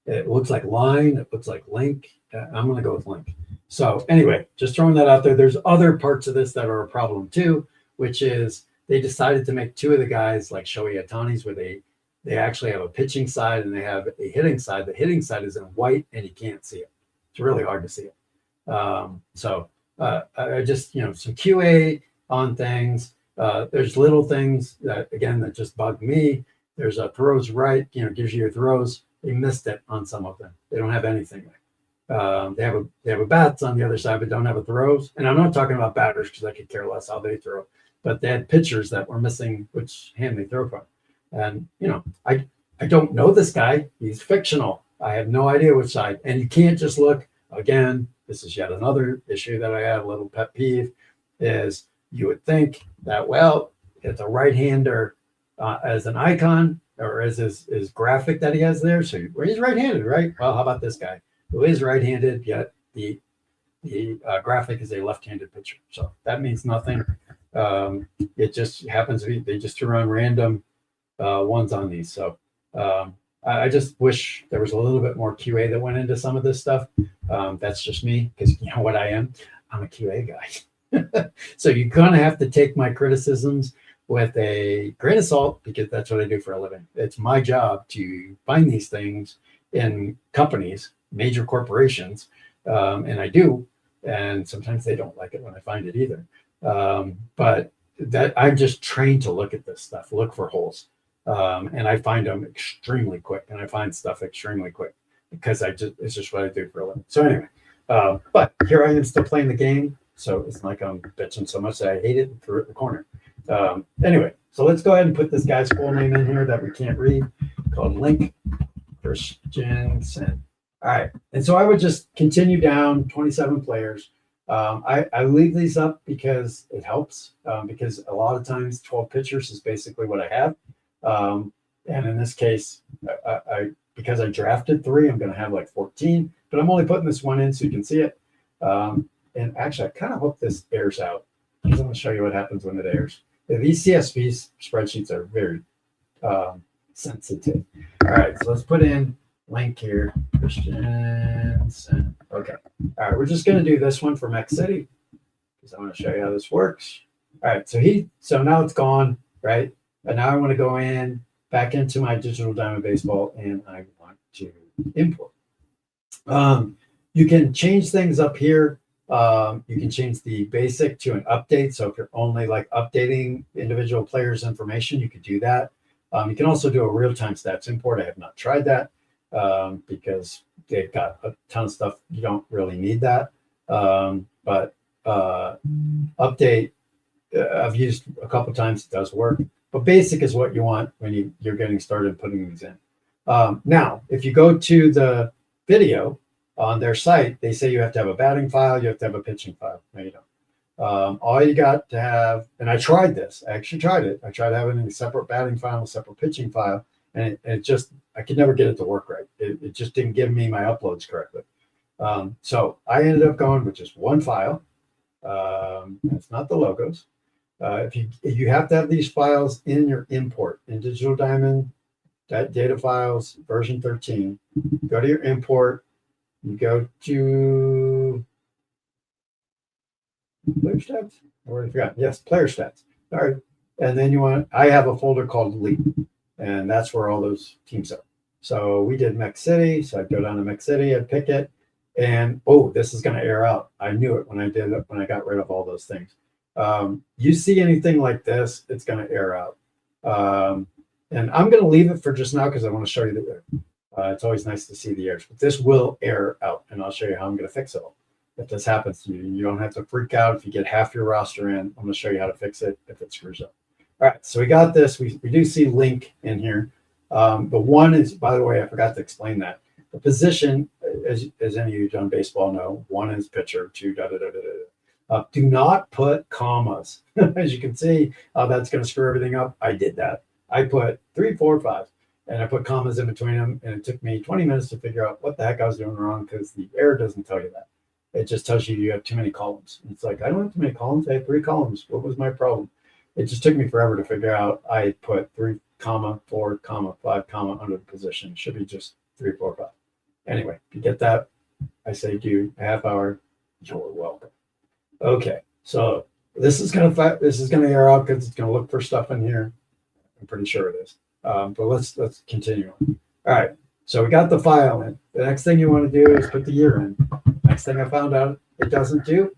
It looks like Line. It looks like Link. I'm going to go with Link. So anyway, just throwing that out there. There's other parts of this that are a problem too, which is they decided to make two of the guys like Shohei Ohtani's, where they actually have a pitching side and they have a hitting side. The hitting side is in white and you can't see it. It's really hard to see it. I just, some QA on things. There's little things that just bug me. There's a throws right, gives you your throws. They missed it on some of them. They don't have anything there. They have a bats on the other side, but don't have a throws. And I'm not talking about batters because I could care less how they throw. But they had pitchers that were missing which hand they throw from. And I don't know this guy. He's fictional. I have no idea which side. And you can't just look. Again, this is yet another issue that I have. A little pet peeve is you would think that, well, it's a right-hander as an icon or as his graphic that he has there. So he's right-handed, right? Well, how about this guy who is right-handed, yet the graphic is a left-handed pitcher. So that means nothing. It just happens to be, they just threw on random ones on these. So I just wish there was a little bit more QA that went into some of this stuff. That's just me, because you know what I am? I'm a QA guy. So you're going to have to take my criticisms with a grain of salt, because that's what I do for a living. It's my job to find these things in companies, major corporations, and I do. And sometimes they don't like it when I find it either. But that I'm just trained to look at this stuff, look for holes. And I find them extremely quick, and I find stuff extremely quick because it's just what I do for a living. So anyway, but here I am still playing the game. So it's not like I'm bitching so much that I hate it and threw it in the corner. Anyway, so let's go ahead and put this guy's full name in here that we can't read, called Link Christensen. All right. And so I would just continue down 27 players. I leave these up because it helps, because a lot of times 12 pitchers is basically what I have. And in this case, because I drafted 3, I'm going to have like 14, but I'm only putting this one in so you can see it. And actually, I kind of hope this airs out, because I'm going to show you what happens when it airs. These CSV spreadsheets are very sensitive. All right, so let's put in Link here, Christensen. Okay. All right, we're just going to do this one for Mech City, because I want to show you how this works. All right, so now it's gone, right? And now I want to go back into my Digital Diamond Baseball, and I want to import. You can change things up here. You can change the basic to an update. So if you're only like updating individual players' information, you could do that. You can also do a real-time stats import. I have not tried that because they've got a ton of stuff. You don't really need that. But update, I've used a couple times. It does work. But basic is what you want when you're getting started putting these in. Now, if you go to the video on their site, they say you have to have a batting file, you have to have a pitching file. No, you don't. All you got to have, and I tried this. I actually tried it. I tried having a separate batting file, a separate pitching file, and it just, I could never get it to work right. It just didn't give me my uploads correctly. So I ended up going with just one file. It's not the logos. If you have to have these files in your import in Digital Diamond, data files, version 13, go to your import, you go to player stats. I already forgot. Yes, player stats. All right. And then I have a folder called Leap, and that's where all those teams are. So we did Mech City. So I'd go down to Mech City, I'd pick it, and oh, this is going to air out. I knew it when I did it, when I got rid of all those things. You see anything like this, it's going to air out. And I'm going to leave it for just now because I want to show you the error. It's always nice to see the errors, but this will air out, and I'll show you how I'm going to fix it all. If this happens to you, you don't have to freak out if you get half your roster in. I'm going to show you how to fix it if it screws up. All right, so we got this. We do see link in here. The one is, by the way, I forgot to explain that. The position, as any of you done baseball know, one is pitcher, two, da da da da da. Do not put commas. As you can see, that's going to screw everything up. I did that. I put 3, 4, 5, and I put commas in between them, and it took me 20 minutes to figure out what the heck I was doing wrong because the error doesn't tell you that. It just tells you have too many columns. It's like, I don't have too many columns. I have 3 columns. What was my problem? It just took me forever to figure out. I put 3, 4, 5, under the position. It should be just 3, 4, 5. Anyway, if you get that, I saved you a half hour. You're welcome. Okay, so this is gonna error out because it's gonna look for stuff in here. I'm pretty sure it is. But let's continue on. All right, so we got the file in. The next thing you want to do is put the year in. Next thing I found out it doesn't do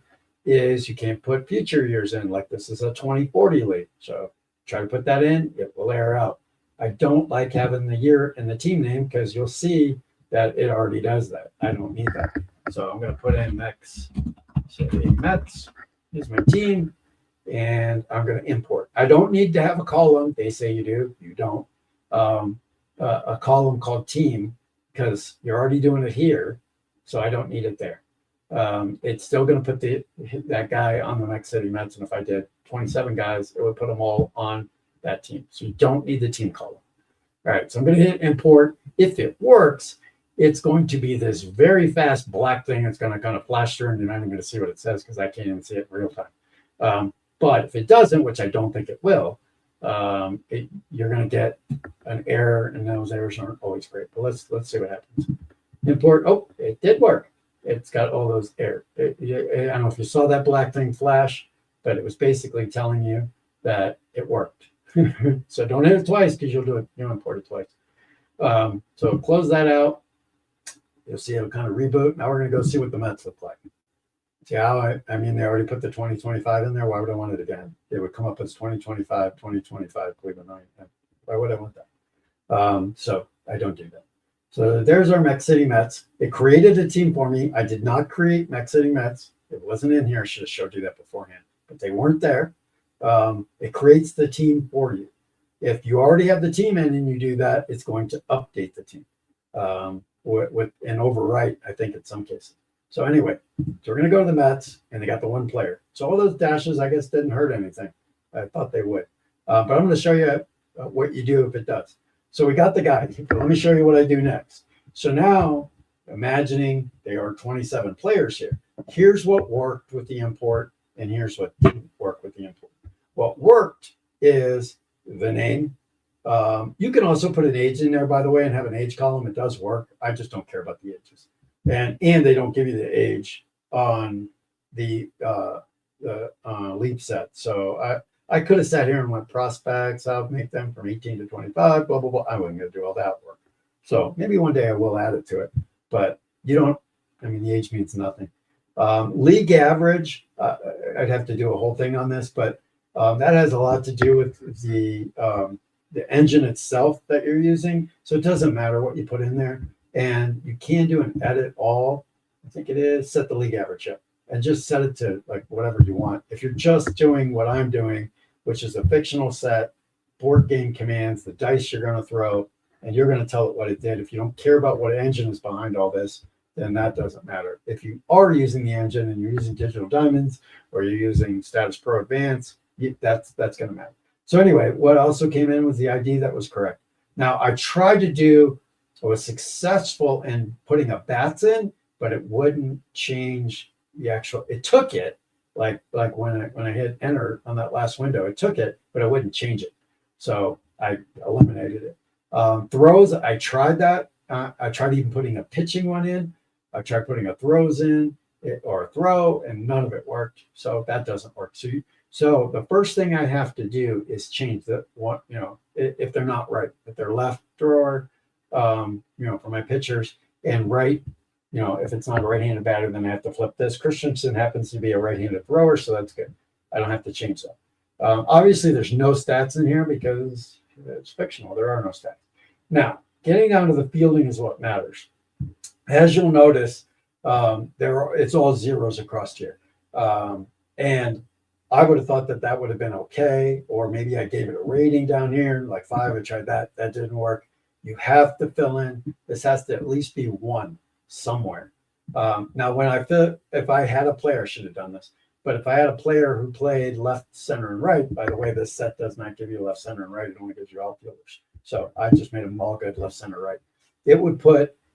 is you can't put future years in. Like this is a 2040 lead. So try to put that in, it will error out. I don't like having the year in the team name because you'll see that it already does that. I don't need that. So I'm going to put in Mets. Mets is my team, and I'm going to import. I don't need to have a column. They say you do. You don't. A column called team because you're already doing it here. So I don't need it there. It's still going to put that guy on the Mex City Mets. And if I did 27 guys, it would put them all on that team. So you don't need the team column. All right, so I'm going to hit import. If it works, it's going to be this very fast black thing. It's going to kind of flash through, and you're not even going to see what it says because I can't even see it in real time. But if it doesn't, which I don't think it will, you're going to get an error, and those errors aren't always great. But let's see what happens. Import. Oh, it did work. It's got all those errors. I don't know if you saw that black thing flash, but it was basically telling you that it worked. So don't hit it twice because you'll import it twice. So close that out. You'll see it'll kind of reboot. Now we're going to go see what the Mets look like. See how I mean, they already put the 2025 in there. Why would I want it again? It would come up as 2025, Cleveland. Why would I want that? So I don't do that. So there's our Mex City Mets. It created a team for me. I did not create Mex City Mets. It wasn't in here. I should have showed you that beforehand, but they weren't there. It creates the team for you. If you already have the team in and you do that, it's going to update the team with an overwrite, I think, in some cases. So anyway, so we're going to go to the Mets, and they got the one player. So all those dashes, I guess, didn't hurt anything. I thought they would. But I'm going to show you what you do if it does. So we got the guy. Let me show you what I do next. So now, imagining there are 27 players here. Here's what worked with the import, and here's what didn't work with the import. What worked is the name. You can also put an age in there, by the way, and have an age column. It does work. I just don't care about the ages. And they don't give you the age on the leap set. So I could have sat here and went prospects. I'll make them from 18 to 25, blah, blah, blah. I wasn't going to do all that work. So maybe one day I will add it to it. But you don't, I mean, the age means nothing. League average, I'd have to do a whole thing on this, but that has a lot to do with the engine itself that you're using. So it doesn't matter what you put in there. And you can do an edit all, I think it is, set the league average up and just set it to like whatever you want. If you're just doing what I'm doing, which is a fictional set, board game commands, the dice you're going to throw, and you're going to tell it what it did. If you don't care about what engine is behind all this, then that doesn't matter. If you are using the engine and you're using Digital Diamonds or you're using Status Pro Advance, that's going to matter. So anyway, what also came in was the ID that was correct. Now I tried to do, I was successful in putting a bats in, but it wouldn't change the actual, it took it, like when I hit enter on that last window, it took it, but it wouldn't change it. So I eliminated it. Throws, I tried that. I tried even putting a pitching one in. I tried putting a throws in or a throw, and none of it worked. So that doesn't work. So the first thing I have to do is change if they're not right, if they're left thrower, for my pitchers, and right, if it's not a right-handed batter, then I have to flip this. Christensen happens to be a right-handed thrower, so that's good. I don't have to change that. Obviously, there's no stats in here because it's fictional. There are no stats. Now, getting down to the fielding is what matters. As you'll notice, it's all zeros across here. And I would have thought that that would have been okay, or maybe I gave it a rating down here, like 5. I tried that. That didn't work. You have to fill in. This has to at least be 1 somewhere. Now, if I had a player, I should have done this. But if I had a player who played left, center, and right, by the way, this set does not give you left, center, and right. It only gives you outfielders. So I just made them all good left, center, right.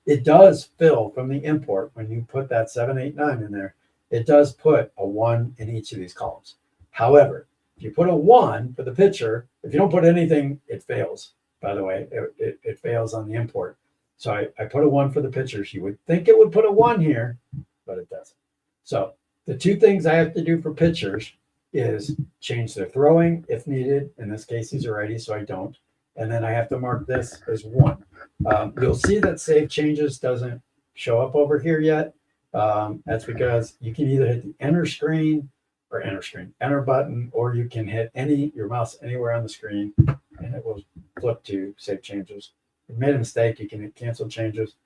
It does fill from the import when you put that 7, 8, 9 in there. It does put a 1 in each of these columns. However, if you put a 1 for the pitcher, if you don't put anything, it fails. By the way, it fails on the import. So I put a 1 for the pitchers. You would think it would put a 1 here, but it doesn't. So the 2 things I have to do for pitchers is change their throwing if needed. In this case, he's a righty, so I don't. And then I have to mark this as 1. You'll see that save changes doesn't show up over here yet. That's because you can either hit the enter button, or you can hit your mouse anywhere on the screen, and it will flip to save changes. If you made a mistake, you can hit cancel changes.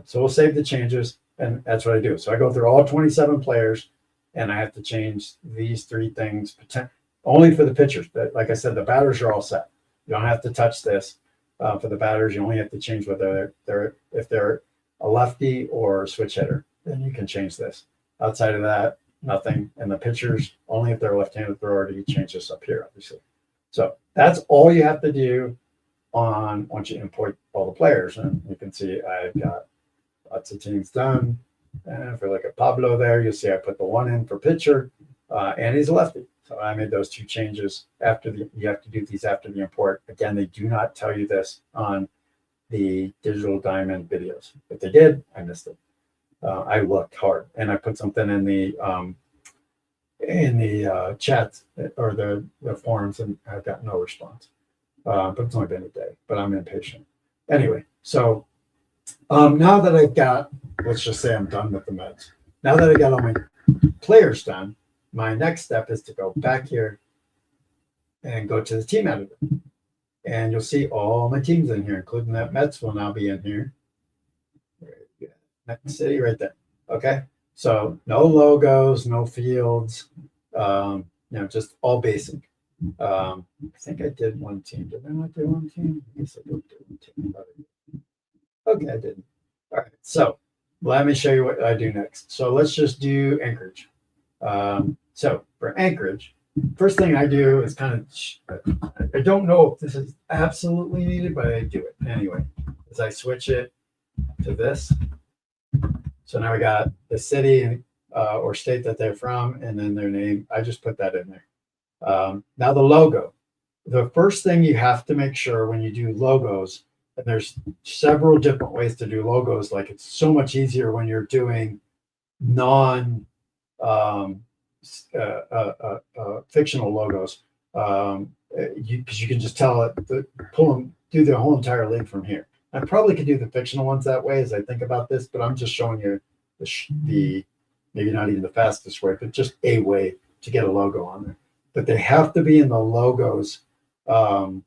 So we'll save the changes, and that's what I do. So I go through all 27 players, and I have to change these 3 things only for the pitchers. But like I said, the batters are all set. You don't have to touch this. For the batters, you only have to change whether if they're a lefty or a switch hitter. Then you can change this. Outside of that, nothing. And the pitchers, only if they're a left-handed thrower, do you change this up here, obviously. So that's all you have to do once you import all the players. And you can see I've got lots of teams done. And if we look at Pablo there, you'll see I put the 1 in for pitcher, and he's a lefty. So I made those 2 changes you have to do these after the import. Again, they do not tell you this on the Digital Diamond videos. If they did, I missed it. I looked hard, and I put something in the chats or the forums, and I've got no response. But it's only been a day, but I'm impatient. Anyway, so now that I've got, let's just say I'm done with the meds. Now that I got all my players done, my next step is to go back here and go to the team editor. And you'll see all my teams in here, including that Mets will now be in here. Next city right there. Okay. So no logos, no fields, just all basic. I think I did 1 team. Did I not do 1 team? I guess I did do 1 team. Okay, I didn't. All right. So let me show you what I do next. So let's just do Anchorage. So for Anchorage, first thing I do is I don't know if this is absolutely needed, but I do it anyway. As I switch it to this. So now I got the city or state that they're from, and then their name. I just put that in there. Now the logo. The first thing you have to make sure when you do logos, and there's several different ways to do logos. Like it's so much easier when you're doing fictional logos, because you can just tell it, pull them, do the whole entire league from here. I probably could do the fictional ones that way as I think about this, but I'm just showing you the maybe not even the fastest way, but just a way to get a logo on there. But they have to be in the logos folder.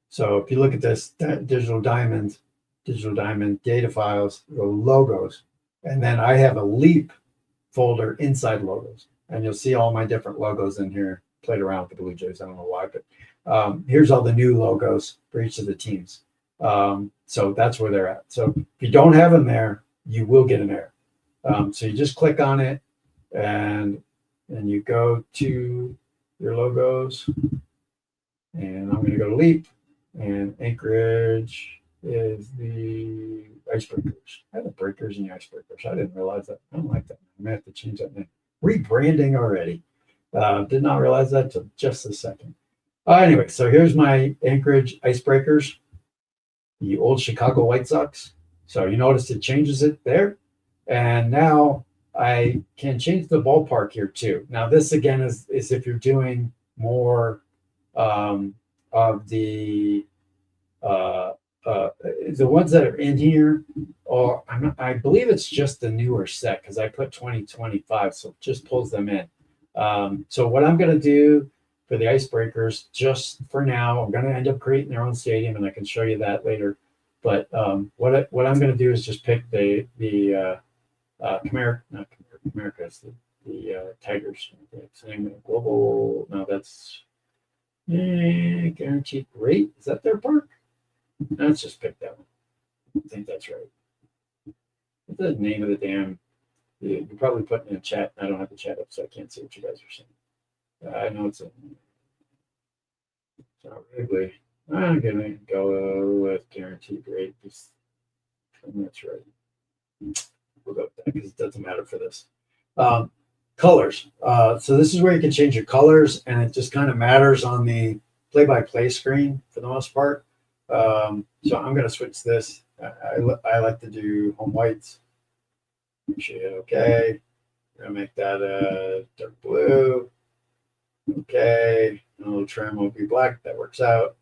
So if you look at this digital diamond data files, the logos, and then I have a Leap folder inside logos, and you'll see all my different logos in here. Played around with the Blue Jays, I don't know why, but here's all the new logos for each of the teams. So that's where they're at. So if you don't have them there, you will get an error. So you just click on it, and you go to your logos, and I'm going to go to Leap, and Anchorage is the Icebreakers. I have the Breakers and the Icebreakers. I didn't realize that. I don't like that. I may have to change that name. Rebranding already. Did not realize that till just a second. Anyway, so here's my Anchorage Icebreakers, the old Chicago White Sox. So you notice it changes it there. And now I can change the ballpark here too. Now this again is if you're doing more of the ones that are in here, or I believe it's just the newer set because I put 2025, so it just pulls them in. So what I'm going to do for the Icebreakers, just for now, I'm going to end up creating their own stadium, and I can show you that later. But what I'm going to do is just pick the Khmer America is the Tigers. It's name Global. No, that's guaranteed rate. Is that their park? No, let's just pick that one. I think that's right. What's the name of the damn? You probably put in the chat. I don't have the chat up, so I can't see what you guys are saying. I know it's not Wrigley. I'm gonna go with guaranteed rate. That's right. We'll go with that because it doesn't matter for this. Colors. So this is where you can change your colors, and it just kind of matters on the play-by-play screen for the most part. So I'm going to switch this. I like to do home whites. Make sure you hit OK. I'm going to make that dark blue. Okay. And a little trim will be black. That works out.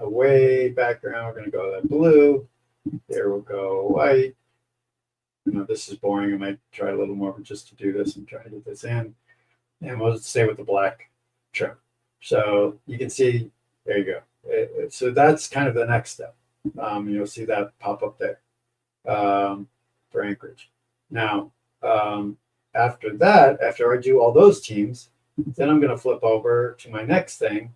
Away background, we're going to go that blue. There we'll go white. This is boring. I might try a little more just to do this and try to get this in. And we'll stay with the black trim. So you can see, there you go. So that's kind of the next step. You'll see that pop up there for Anchorage. Now, after that, after I do all those teams, then I'm going to flip over to my next thing,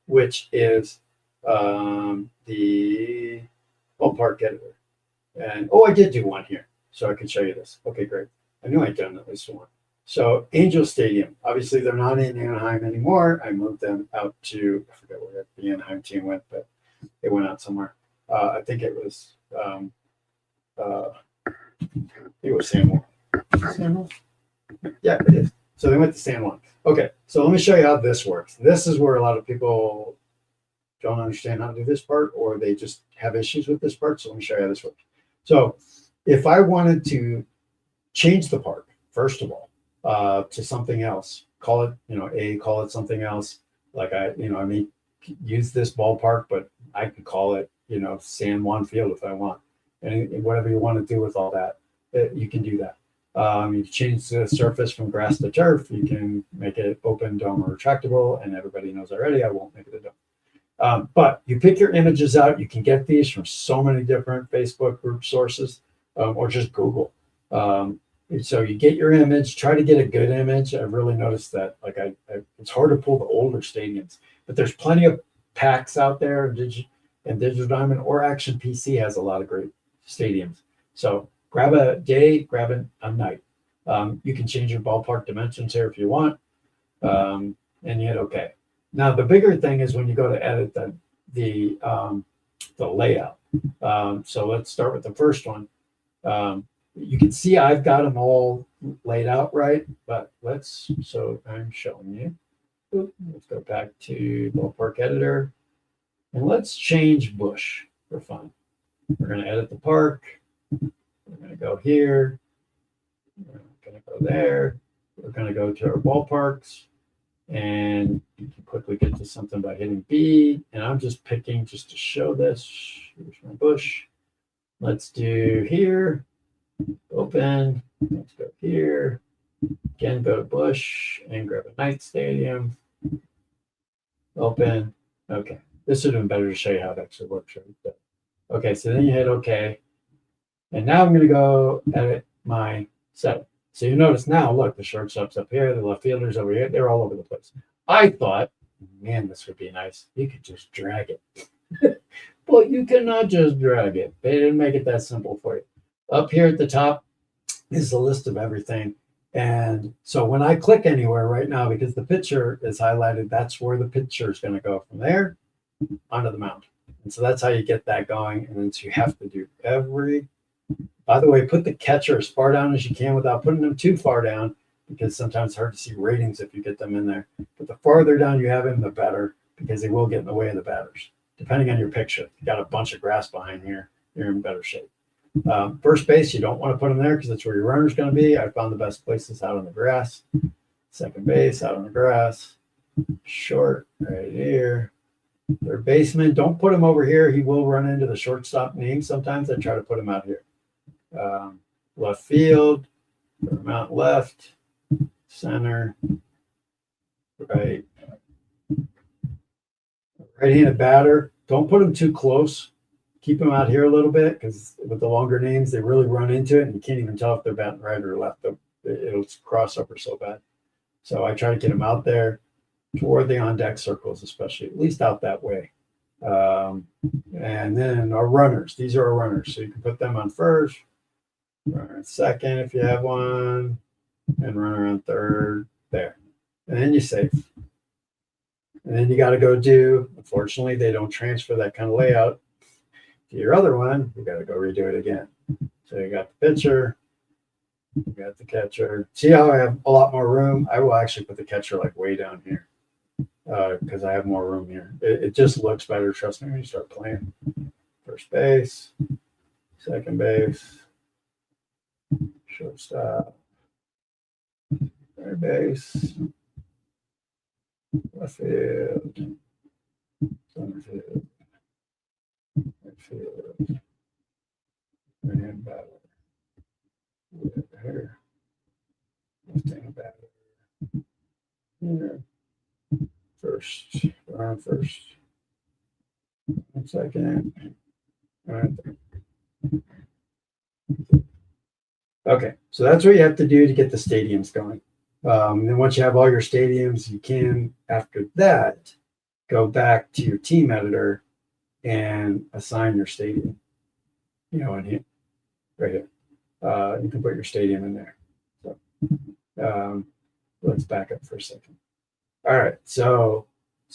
which is the ballpark editor. And, I did do one here. So I can show you this. Okay, great. I knew I'd done at least one. So Angel Stadium. Obviously, they're not in Anaheim anymore. I moved them out to, I forget where the Anaheim team went, but they went out somewhere. I think it was San Juan. San Juan? Yeah, it is. So they went to San Juan. Okay, so let me show you how this works. This is where a lot of people don't understand how to do this part, or they just have issues with this part. So let me show you how this works. So if I wanted to change the park, first of all, to something else, call it something else. Like I may use this ballpark, but I could call it, San Juan Field if I want. And whatever you want to do with all that, you can do that. You can change the surface from grass to turf. You can make it open, dome, or retractable. And everybody knows already, I won't make it a dome. But you pick your images out. You can get these from so many different Facebook group sources. Or just Google. So you get your image, try to get a good image. I've really noticed that, it's hard to pull the older stadiums, but there's plenty of packs out there, and Digital Diamond or Action PC has a lot of great stadiums. So grab a day, grab a night. You can change your ballpark dimensions here if you want, and you hit OK. Now the bigger thing is when you go to edit the layout. So let's start with the first one. You can see I've got them all laid out right, but so I'm showing you. Let's go back to ballpark editor, and let's change Bush for fun. We're going to edit the park. We're going to go here. We're going to go there. We're going to go to our ballparks, and you can quickly get to something by hitting B. And I'm just picking just to show this. Here's my Bush. Let's do here, open, let's go here, again, go to Bush and grab a night stadium, open, okay. This would have been better to show you how it actually works. Right? Okay, so then you hit OK. And now I'm gonna go edit my setup. So you notice now, look, the shortstop's up here, the left fielder's over here, they're all over the place. I thought, man, this would be nice. You could just drag it. But you cannot just drag it. They didn't make it that simple for you. Up here at the top is the list of everything. And so when I click anywhere right now, because the picture is highlighted, that's where the picture is going to go from there onto the mound. And so that's how you get that going. And then so you have to do by the way, put the catcher as far down as you can without putting them too far down, because sometimes it's hard to see ratings if you get them in there. But the farther down you have him, the better, because they will get in the way of the batters. Depending on your picture, if you got a bunch of grass behind here, you're in better shape. First base, you don't want to put them there because that's where your runner's going to be. I found the best places out on the grass. Second base, out on the grass. Short, right here. Third baseman, don't put him over here. He will run into the shortstop name. Sometimes I try to put him out here. Left field, put him out left, center, right. Right-handed batter, don't put him too close keep them out here a little bit because with the longer names, they really run into it and you can't even tell if they're batting right or left. It'll cross over so bad. So I try to get them out there toward the on deck circles, especially at least out that way. And then our runners, these are our runners. So you can put them on first, runner on second if you have one, and runner on third there. And then you save. And then you got to go do, unfortunately, they don't transfer that kind of layout to your other one. You got to go redo it again. So you got the pitcher, you got the catcher. See how I have a lot more room? I will actually put the catcher like way down here because I have more room here. It just looks better, trust me, when you start playing. First base, second base, shortstop, third base, left field, center field, right field, right-hand batter, here, left-hand batter, here, first, around first, 1 second, right there. Okay, so that's what you have to do to get the stadiums going. Then once you have all your stadiums, you can, after that, go back to your team editor and assign your stadium. You know, in here, right here. You can put your stadium in there. So let's back up for a second. All right, so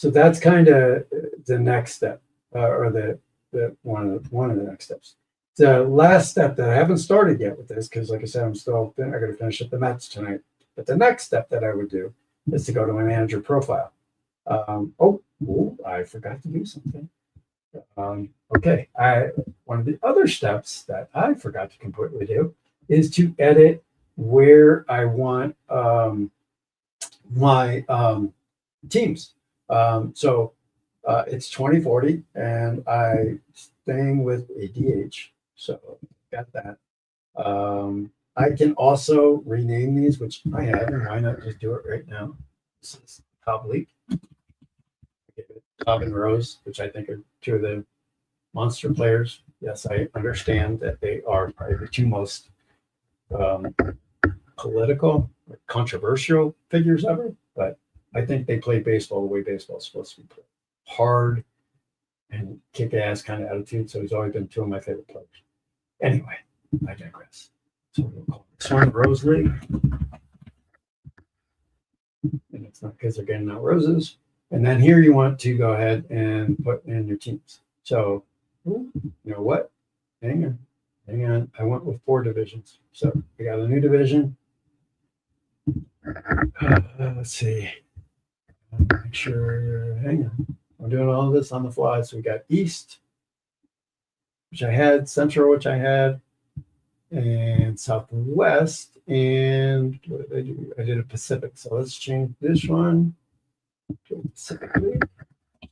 that's kind of the next step, or the one of the next steps. The last step that I haven't started yet with this, because like I said, I got to finish up the Mets tonight. But the next step that I would do is to go to my manager profile. I forgot to do something. Okay, one of the other steps that I forgot to completely do is to edit where I want my teams. So it's 2040, and I staying with a DH. So got that. I can also rename these, which I have, and why not just do it right now? This is Cobb League. Cobb and Rose, which I think are two of the monster players. Yes, I understand that they are probably the two most political, or controversial figures ever, but I think they play baseball the way baseball is supposed to be played. Hard and kick-ass kind of attitude, so he's always been two of my favorite players. Anyway, I digress. So we'll call this one Rose League. And it's not because they're getting out roses. And then here you want to go ahead and put in your teams. So, you know what? Hang on. I went with 4 divisions. So we got a new division. Let's see. Make sure, hang on. I'm doing all of this on the fly. So we got East, which I had, Central, which I had, and Southwest, and what did I do? I did a Pacific. So let's change this one to Pacific League.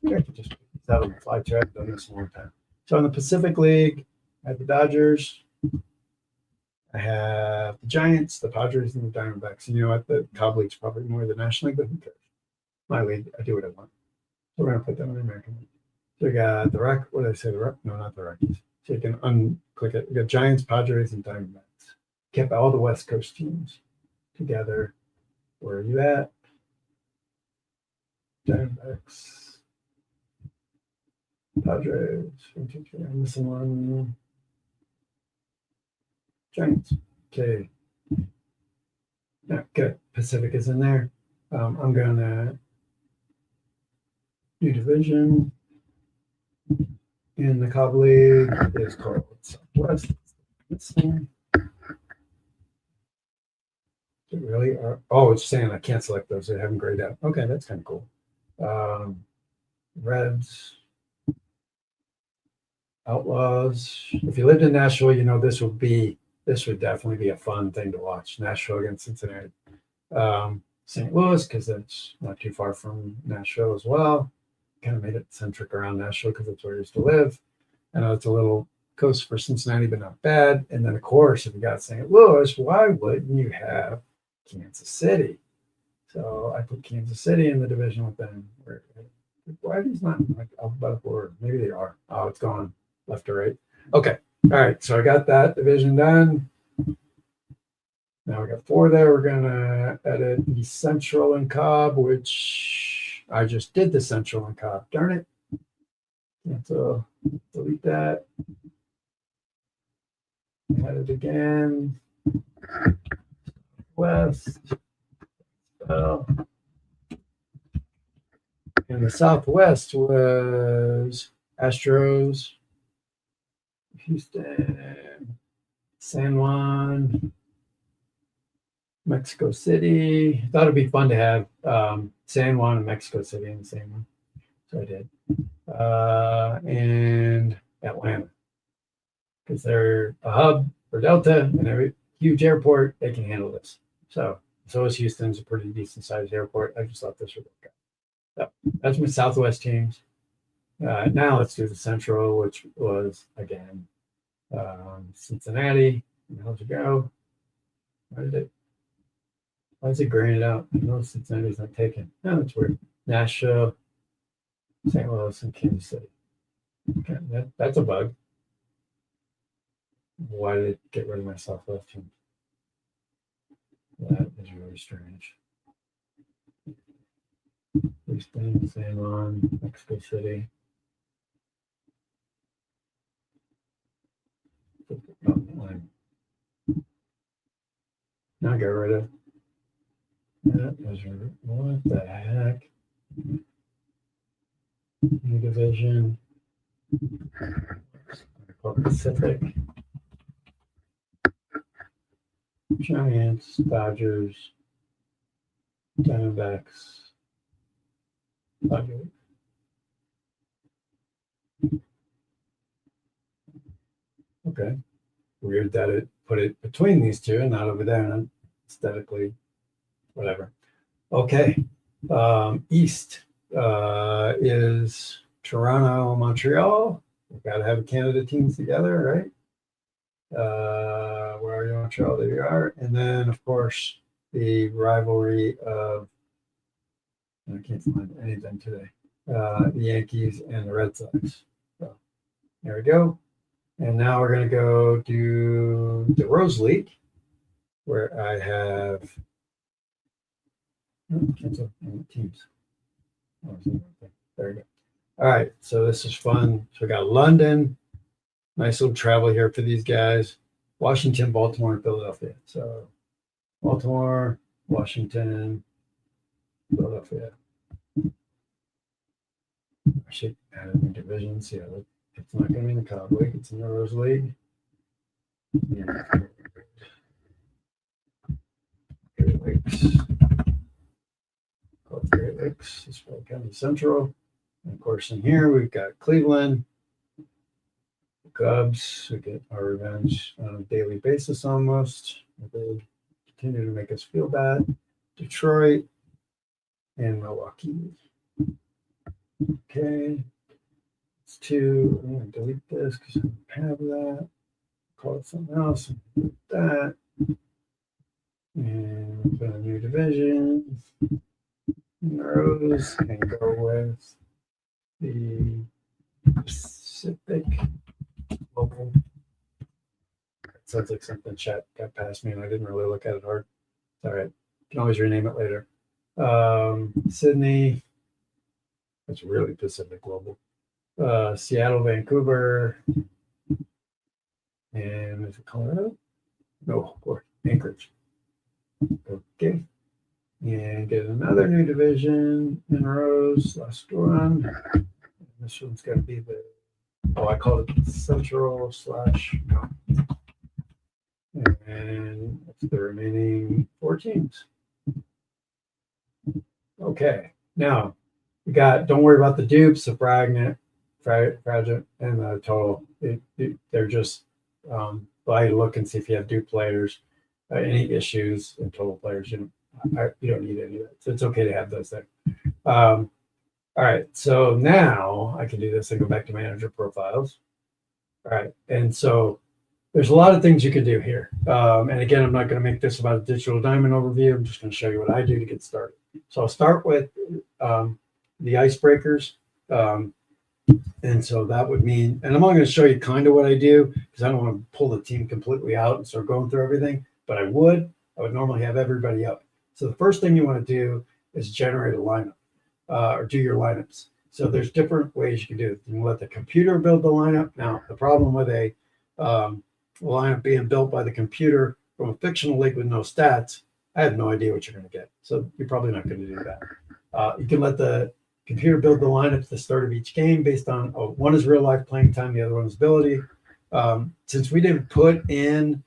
I could just put these out on the fly too. I've done this a long time. So in the Pacific League, I have the Dodgers. I have the Giants, the Padres, and the Diamondbacks. And you know what? The Cobb League's probably more the National League, but who cares? My league, I do what I want. So we're going to put them in the American League. So we got the Rock. What did I say? The Rock? No, not the Rockies. So you can unclick it. We got Giants, Padres, and Diamondbacks. Kept all the West Coast teams together. Where are you at? Diamondbacks, Padres. 1, 2, 3. I'm missing one. Giants. Okay. Yeah, good. Pacific is in there. I'm gonna new division in the Cobb League is called Southwest. This thing. Really? It's saying I can't select those. They haven't grayed out. Okay, that's kind of cool. Reds, Outlaws. If you lived in Nashville, you know this would definitely be a fun thing to watch. Nashville against Cincinnati. St. Louis, because that's not too far from Nashville as well. Kind of made it centric around Nashville because that's where I used to live. I know it's a little coast for Cincinnati, but not bad. And then, of course, if you got St. Louis, why wouldn't you have Kansas City? So I put Kansas City in the division with them. Why are these not like alphabetical order? Maybe they are. Oh, it's gone. left or right. Okay. All right. So I got that division done. Now we got 4 there. We're going to edit the central and Cobb, which I just did the central and Cobb. Darn it. So delete that. Edit again. West. And the Southwest was Astros, Houston, San Juan, Mexico City. I thought it'd be fun to have San Juan and Mexico City in the same one. So I did. And Atlanta. Because they're a hub for Delta and every huge airport, they can handle this. So is Houston's a pretty decent sized airport. I just thought this would work out. So that's my Southwest teams. Now let's do the Central, which was again Cincinnati. How'd it go? Why is it graying it out? I know Cincinnati's not taken. No, that's weird. Nashville, St. Louis, and Kansas City. Okay, that's a bug. Why did it get rid of my Southwest team? That is really strange. Houston, San Juan, Mexico City. Now get rid of that. What the heck? New division. Pacific. Giants, Dodgers, Diamondbacks, Dodgers. Okay. Weird that it put it between these two and not over there. And aesthetically, whatever. Okay. East is Toronto, Montreal. We've got to have Canada teams together, right? Where are you, Montreal? There you are. And then, of course, the rivalry of, I can't find anything today, the Yankees and the Red Sox. So there we go. And now we're going to go do the Rose League, where I have cancel teams. There we go. All right, so this is fun. So we got London. Nice little travel here for these guys. Washington, Baltimore, and Philadelphia. So Baltimore, Washington, Philadelphia. I should add in divisions. Yeah, it's not going to be in the Cobb League. It's in the Rose League. Yeah. Great Lakes. Called Great Lakes. This is County Central. And of course, in here we've got Cleveland. Cubs, we get our revenge on a daily basis almost. They continue to make us feel bad. Detroit and Milwaukee. Okay. It's 2. I'm going to delete this because I don't have that. Call it something else. Delete that. And put a new division. Rose and go with the Pacific. Local. Sounds like something chat got past me and I didn't really look at it hard. It's all right. You can always rename it later. Sydney. That's really Pacific Global. Seattle, Vancouver. And is it Colorado? No, or Anchorage. Okay. And get another new division in rows. Last one. And this one's got to be the I called it Central / no. And it's the remaining 4 teams. Okay. Now we got, don't worry about the dupes, the fragment, and the total. They're just by look and see if you have dupe players, any issues in total players. You don't need any of that. So it's okay to have those there. All right, so now I can do this and go back to manager profiles. All right, and so there's a lot of things you can do here. And again, I'm not going to make this about a digital diamond overview. I'm just going to show you what I do to get started. So I'll start with the icebreakers. And so that would mean, and I'm not going to show you kind of what I do because I don't want to pull the team completely out and start going through everything, but I would normally have everybody up. So the first thing you want to do is generate a lineup or do your lineups. So there's different ways you can do it. You can let the computer build the lineup. Now, the problem with a lineup being built by the computer from a fictional league with no stats, I have no idea what you're going to get. So you're probably not going to do that. You can let the computer build the lineup at the start of each game based on one is real life playing time, the other one is ability. Since we didn't put in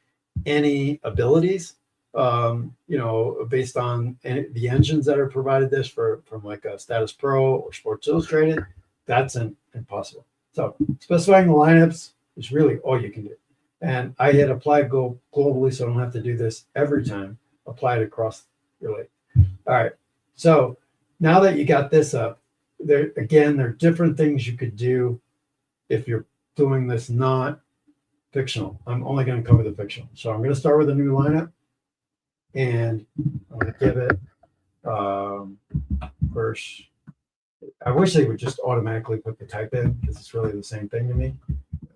any abilities, based on the engines that are provided this from like a Status Pro or Sports Illustrated, that's impossible. So specifying the lineups is really all you can do. And I hit apply globally, so I don't have to do this every time. Apply it across your league. All right. So now that you got this up, there are different things you could do if you're doing this not fictional. I'm only going to cover the fictional. So I'm going to start with a new lineup, and I'm going to give it first. I wish they would just automatically put the type in because it's really the same thing to me.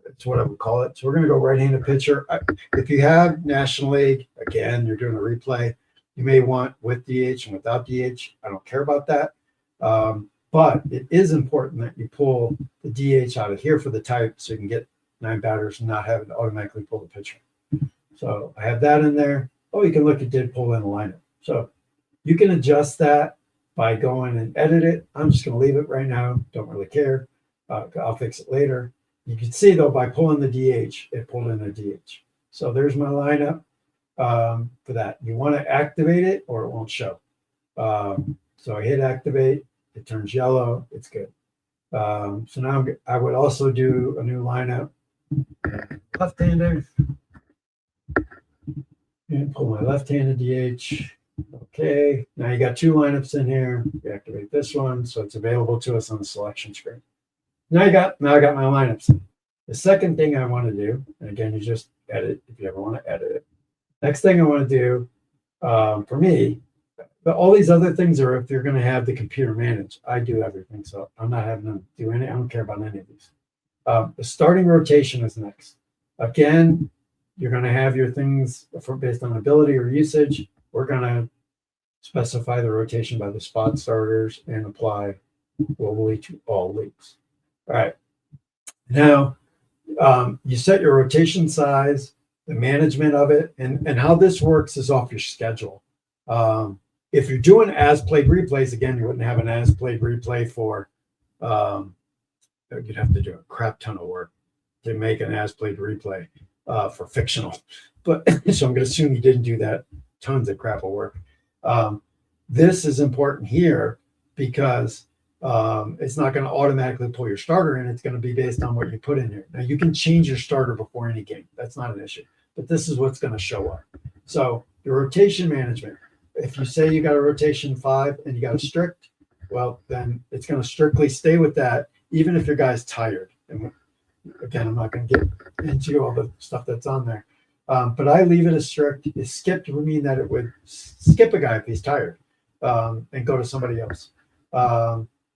It's what I would call it. So we're going to go right-handed pitcher. If you have National League, again, you're doing a replay. You may want with DH and without DH. I don't care about that. But it is important that you pull the DH out of here for the type so you can get 9 batters and not having to automatically pull the pitcher. So I have that in there. Oh, you can look, it did pull in a lineup. So you can adjust that by going and edit it. I'm just going to leave it right now. Don't really care. I'll fix it later. You can see, though, by pulling the DH, it pulled in a DH. So there's my lineup for that. You want to activate it or it won't show. So I hit activate. It turns yellow. It's good. So now I would also do a new lineup. Left-hander. And pull my left-handed DH. Okay. Now you got 2 lineups in here. We activate this one, so it's available to us on the selection screen. Now I got my lineups. The second thing I want to do, and again, you just edit if you ever want to edit it. Next thing I want to do for me, but all these other things are if you're going to have the computer manage. I do everything, so I'm not having them do any. I don't care about any of these. The starting rotation is next. Again, you're going to have your things based on ability or usage. We're going to specify the rotation by the spot starters and apply globally to all leagues. All right. Now, you set your rotation size, the management of it, and how this works is off your schedule. If you're doing as played replays, again, you wouldn't have an as played replay for, you'd have to do a crap ton of work to make an as played replay for fictional. But so I'm going to assume you didn't do that. Tons of crap of work. This is important here because it's not going to automatically pull your starter in. It's going to be based on what you put in here. Now, you can change your starter before any game. That's not an issue. But this is what's going to show up. So your rotation management. If you say you got a rotation 5 and you got a strict, well, then it's going to strictly stay with that, even if your guy's tired. And again, I'm not going to get into all the stuff that's on there. But I leave it as strict. It skipped would mean that it would skip a guy if he's tired and go to somebody else.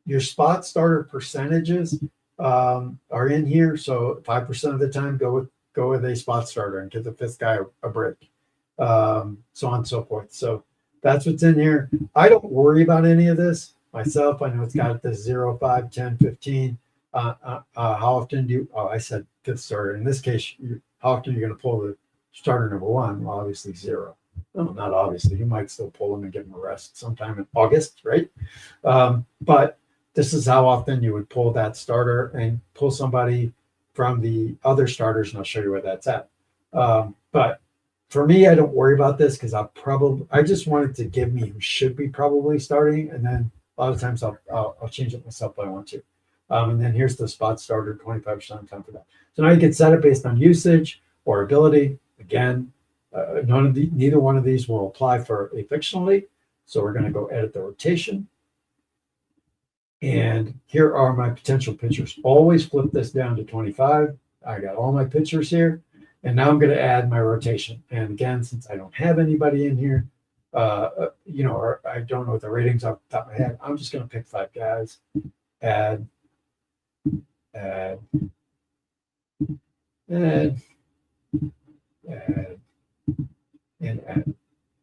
Your spot starter percentages are in here. So 5% of the time, go with a spot starter and give the 5th guy a break. So on and so forth. So that's what's in here. I don't worry about any of this myself. I know it's got this 0, 5, 10, 15. How often do you, I said 5th starter. In this case, how often are you going to pull the starter number 1? Well, obviously 0. No, not obviously. You might still pull him and give him a rest sometime in August, right? But this is how often you would pull that starter and pull somebody from the other starters, and I'll show you where that's at. But for me, I don't worry about this because I just want it to give me who should be probably starting, and then a lot of times I'll change it myself if I want to. And then here's the spot starter, 25% of the time for that. So now you can set it based on usage or ability. Again, neither one of these will apply for a fictional league. So we're going to go edit the rotation. And here are my potential pitchers. Always flip this down to 25. I got all my pitchers here. And now I'm going to add my rotation. And again, since I don't have anybody in here, or I don't know what the ratings off the top of my head, I'm just going to pick 5 guys, add, add, and add, and add.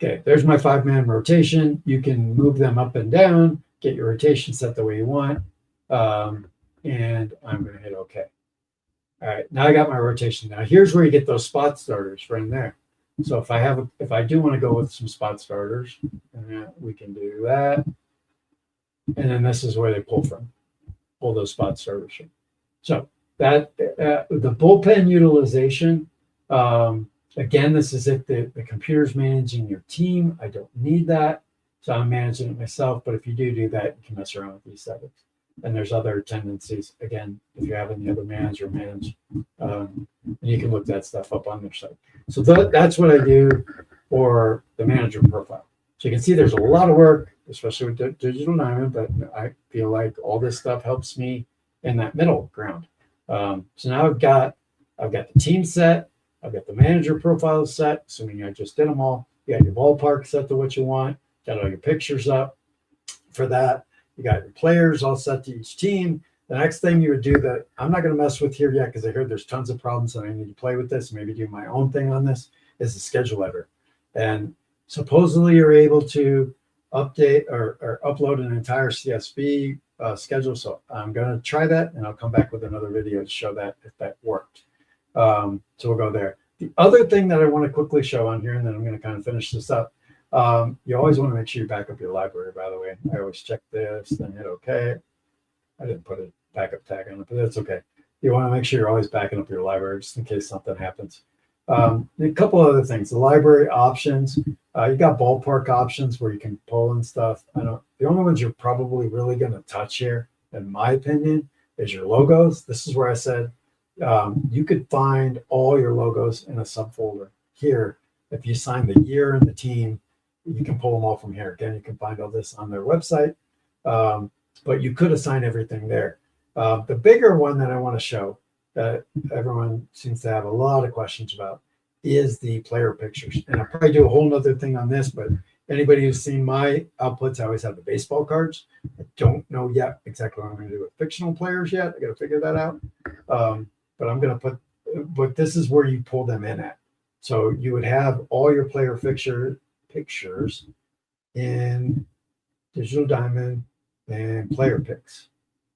Okay, there's my 5-man rotation. You can move them up and down, get your rotation set the way you want. And I'm going to hit OK. All right, now I got my rotation. Now here's where you get those spot starters right in there. So if I do want to go with some spot starters, we can do that. And then this is where they pull those spot starters from. So that the bullpen utilization, again, this is if the computer's managing your team. I don't need that. So I'm managing it myself. But if you do that, you can mess around with these settings. And there's other tendencies. Again, if you have any other manager manage, and you can look that stuff up on their site. So that's what I do for the manager profile. So you can see there's a lot of work, especially with Digital Diamond, but I feel like all this stuff helps me in that middle ground. So now I've got the team set. I've got the manager profile set, assuming I just did them all. You got your ballpark set to what you want. Got all your pictures up for that. You got your players all set to each team. The next thing you would do that I'm not going to mess with here yet because I heard there's tons of problems and I need to play with this, maybe do my own thing on this, is the schedule editor. And supposedly you're able to update or upload an entire CSV schedule. So I'm going to try that and I'll come back with another video to show that if that worked. So we'll go there. The other thing that I want to quickly show on here, and then I'm going to kind of finish this up. You always want to make sure you back up your library, by the way. I always check this, then hit OK. I didn't put a backup tag on it, but that's okay. You want to make sure you're always backing up your library just in case something happens. A couple other things. The library options. You got ballpark options where you can pull and stuff. The only ones you're probably really going to touch here, in my opinion, is your logos. This is where I said you could find all your logos in a subfolder here. If you assign the year and the team, you can pull them all from here. Again, you can find all this on their website, but you could assign everything there. The bigger one that I want to show that everyone seems to have a lot of questions about is the player pictures. And I'll probably do a whole nother thing on this, but anybody who's seen my outputs, I always have the baseball cards. I don't know yet exactly what I'm going to do with fictional players yet. I got to figure that out. But I'm going to but this is where you pull them in at. So you would have all your player pictures in Digital Diamond and player picks.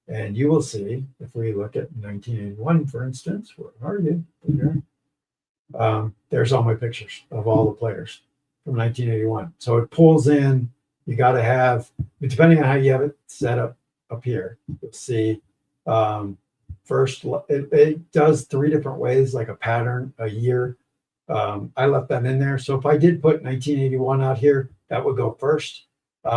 And you will see, if we look at 1981, for instance, where are you? There's all my pictures of all the players from 1981. So it pulls in, you got to have, depending on how you have it set up here, you'll see first, it does 3 different ways, like a pattern, a year. I left that in there. So if I did put 1981 out here, that would go first.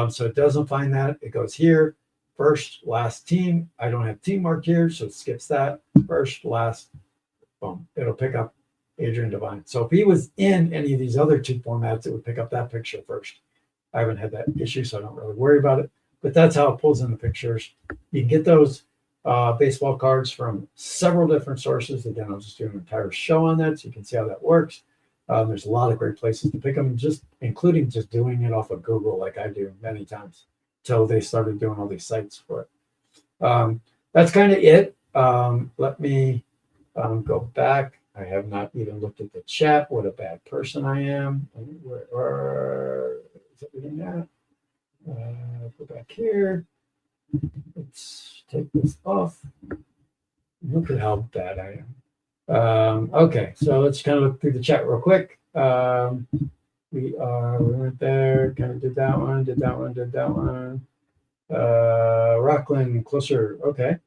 So it doesn't find that. It goes here, first, last team. I don't have team marked here, so it skips that. First, last, boom. It'll pick up Adrian Devine. So if he was in any of these other 2 formats, it would pick up that picture first. I haven't had that issue, so I don't really worry about it. But that's how it pulls in the pictures. You can get those baseball cards from several different sources. Again, I'll just do an entire show on that so you can see how that works. There's a lot of great places to pick them, including just doing it off of Google like I do many times until they started doing all these sites for it. That's kind of it. Let me go back. I have not even looked at the chat. What a bad person I am. Where is everything at? Go back here. Let's take this off. Look at how bad I am. Okay, so let's kind of look through the chat real quick. We went there, kind of did that one. Rockland, closer, okay.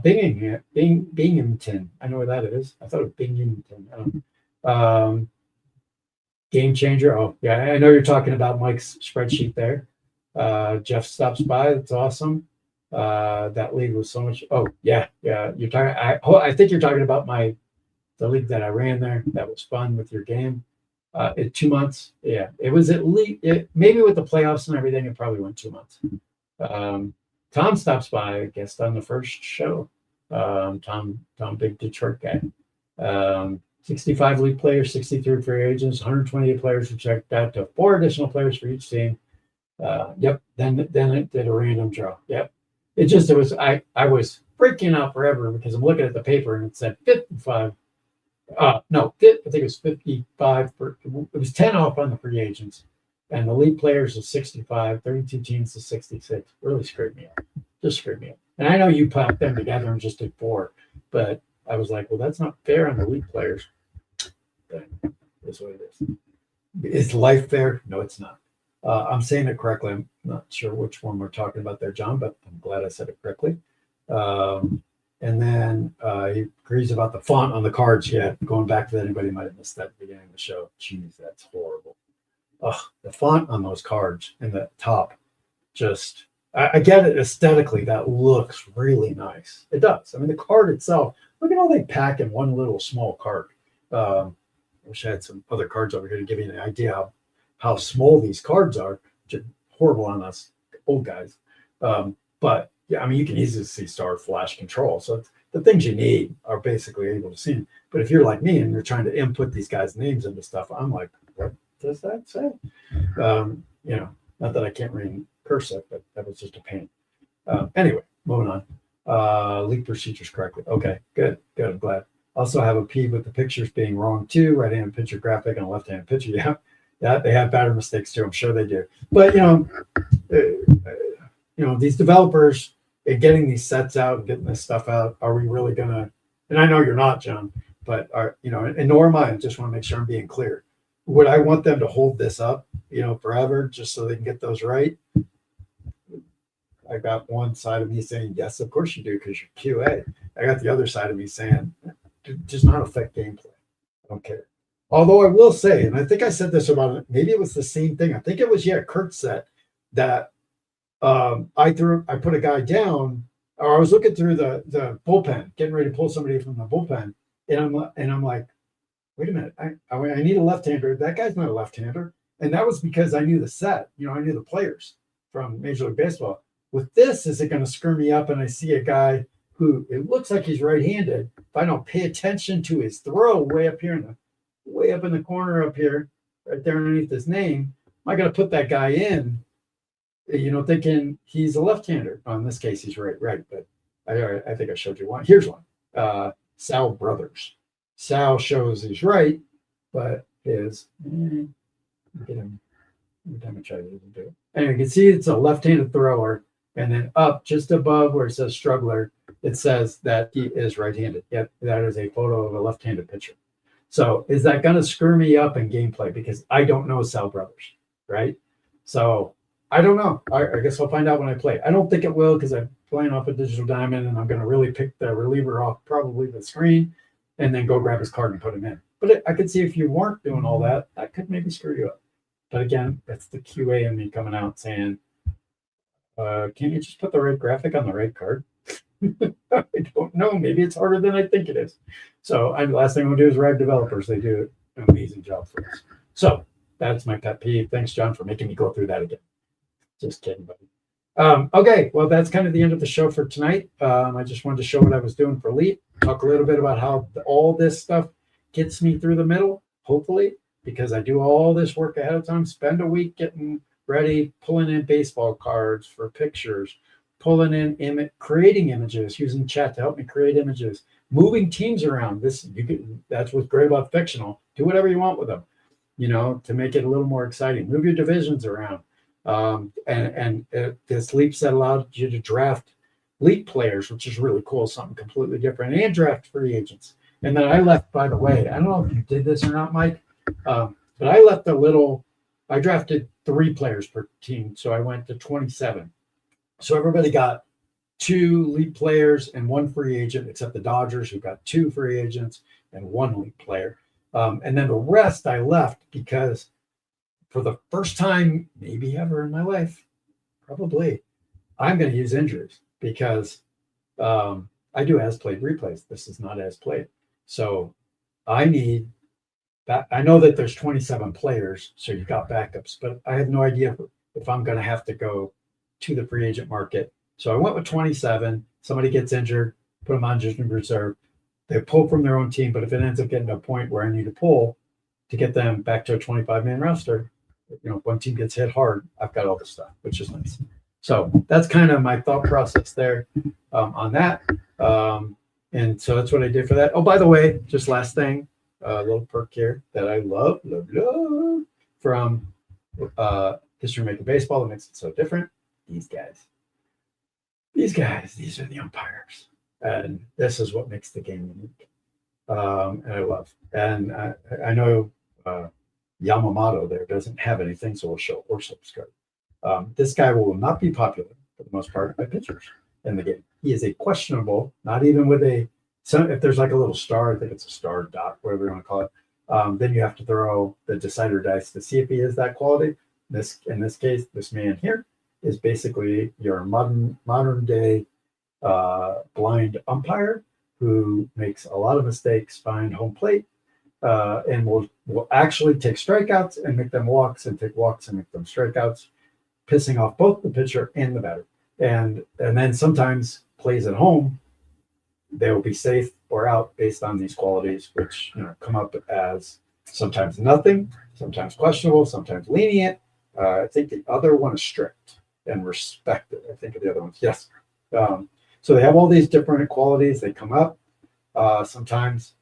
Binghamton, I know where that is. I thought it was Binghamton. Game changer, oh yeah, I know you're talking about Mike's spreadsheet there. Jeff stops by, that's awesome. That league was so much. Oh yeah. You're talking. I think you're talking about the league that I ran there. That was fun with your game. In 2 months, yeah, it was at least. Maybe with the playoffs and everything, it probably went 2 months. Tom stops by, guest on the first show. Tom, big Detroit guy. 65 league players, 63 free agents, 128 players who checked out to 4 additional players for each team. Yep. Then it did a random draw. Yep. I was freaking out forever because I'm looking at the paper and it said 55. No, I think it was 55. It was 10 off on the free agents, and the league players is 65. 32 teams to 66. Really screwed me up. Just screwed me up. And I know you put them together and just did 4, but I was like, well, that's not fair on the league players. But that's what it is. Is life fair? No, it's not. I'm saying it correctly. I'm not sure which one we're talking about there, John, but I'm glad I said it correctly. And then he agrees about the font on the cards. Yeah, going back to that, anybody might have missed that at the beginning of the show. Jeez, that's horrible. The font on those cards in the top, just, I get it aesthetically. That looks really nice. It does. I mean, the card itself, look at how they pack in one little small card. I wish I had some other cards over here to give you an idea how small these cards are, which are horrible on us old guys. But yeah, I mean, you can easily see star flash control. So the things you need are basically able to see. But if you're like me and you're trying to input these guys' names into stuff, I'm like, what does that say? Not that I can't read cursive, but that was just a pain. Anyway, moving on. League procedures correctly. Okay, good. I'm glad. Also have a P with the pictures being wrong too. Right-hand picture graphic and left-hand picture. Yeah, they have pattern mistakes too. I'm sure they do. But these developers getting these sets out and getting this stuff out. Are we really gonna? And I know you're not, John, but and nor am I. I just want to make sure I'm being clear. Would I want them to hold this up, forever, just so they can get those right? I got one side of me saying yes, of course you do, because you're QA. I got the other side of me saying, does not affect gameplay. I don't care. Although I will say, and I think I said this about it, maybe it was the same thing. I think it was Kurt's set that I put a guy down, or I was looking through the bullpen, getting ready to pull somebody from the bullpen, and I'm like, wait a minute, I need a left-hander. That guy's not a left-hander, and that was because I knew the set. I knew the players from Major League Baseball. With this, is it going to screw me up? And I see a guy who it looks like he's right-handed. If I don't pay attention to his throw way up in the corner up here, right there underneath his name, am I going to put that guy in? Thinking he's a left-hander. In this case, he's right. But I think I showed you one. Here's one. Sal Brothers. Sal shows he's right, but get him. Every time I try to do it. Anyway, you can see it's a left-handed thrower, and then up just above where it says struggler, it says that he is right-handed. Yep, that is a photo of a left-handed pitcher. So is that going to screw me up in gameplay? Because I don't know Sal Brothers, right? So I don't know. I guess I'll find out when I play. I don't think it will, because I'm playing off a digital diamond, and I'm going to really pick the reliever off probably the screen and then go grab his card and put him in. But I could see if you weren't doing all that, that could maybe screw you up. But again, that's the QA in me coming out saying, can't you just put the right graphic on the right card? I don't know. Maybe it's harder than I think it is. So the last thing I'm going to do is rag developers. They do an amazing job for us. So that's my pet peeve. Thanks, John, for making me go through that again. Just kidding, buddy. Okay, well, that's kind of the end of the show for tonight. I just wanted to show what I was doing for Leap, talk a little bit about how all this stuff gets me through the middle, hopefully, because I do all this work ahead of time, spend a week getting ready, pulling in baseball cards for pictures, pulling in creating images, using chat to help me create images, moving teams around. That's what's great about fictional. Do whatever you want with them, to make it a little more exciting. Move your divisions around. This Leap set allowed you to draft Leap players, which is really cool, something completely different, and draft free agents. And then I left, by the way, I don't know if you did this or not, Mike, but I drafted 3 players per team, so I went to 27. So everybody got 2 Leap players and 1 free agent, except the Dodgers, who got 2 free agents and 1 Leap player. And then the rest I left because for the first time, maybe ever in my life, probably, I'm going to use injuries because I do as played replays. This is not as played. So I need that. I know that there's 27 players, so you've got backups, but I have no idea if I'm going to have to go to the free agent market. So I went with 27. Somebody gets injured, put them on just in reserve. They pull from their own team, but if it ends up getting to a point where I need to pull to get them back to a 25-man roster, one team gets hit hard, I've got all the stuff, which is nice. So that's kind of my thought process there on that. And so that's what I did for that. Oh, by the way, just last thing, a little perk here that I love from History Maker Baseball that makes it so different. These guys, these are the umpires, and this is what makes the game unique. And I love. And I know Yamamoto there doesn't have anything, so we'll show Orsol's card. This guy will not be popular for the most part by pitchers in the game. He is a questionable, not even with a, if there's like a little star, I think it's a star dot, whatever you want to call it, then you have to throw the decider dice to see if he is that quality. In this case, this man here is basically your modern day blind umpire who makes a lot of mistakes behind home plate, and will actually take strikeouts and make them walks, and take walks and make them strikeouts, pissing off both the pitcher and the batter. And then sometimes plays at home, they will be safe or out based on these qualities, which come up as sometimes nothing, sometimes questionable, sometimes lenient. I think the other one is strict and respected. I think of the other ones, yes. So they have all these different qualities. They come up sometimes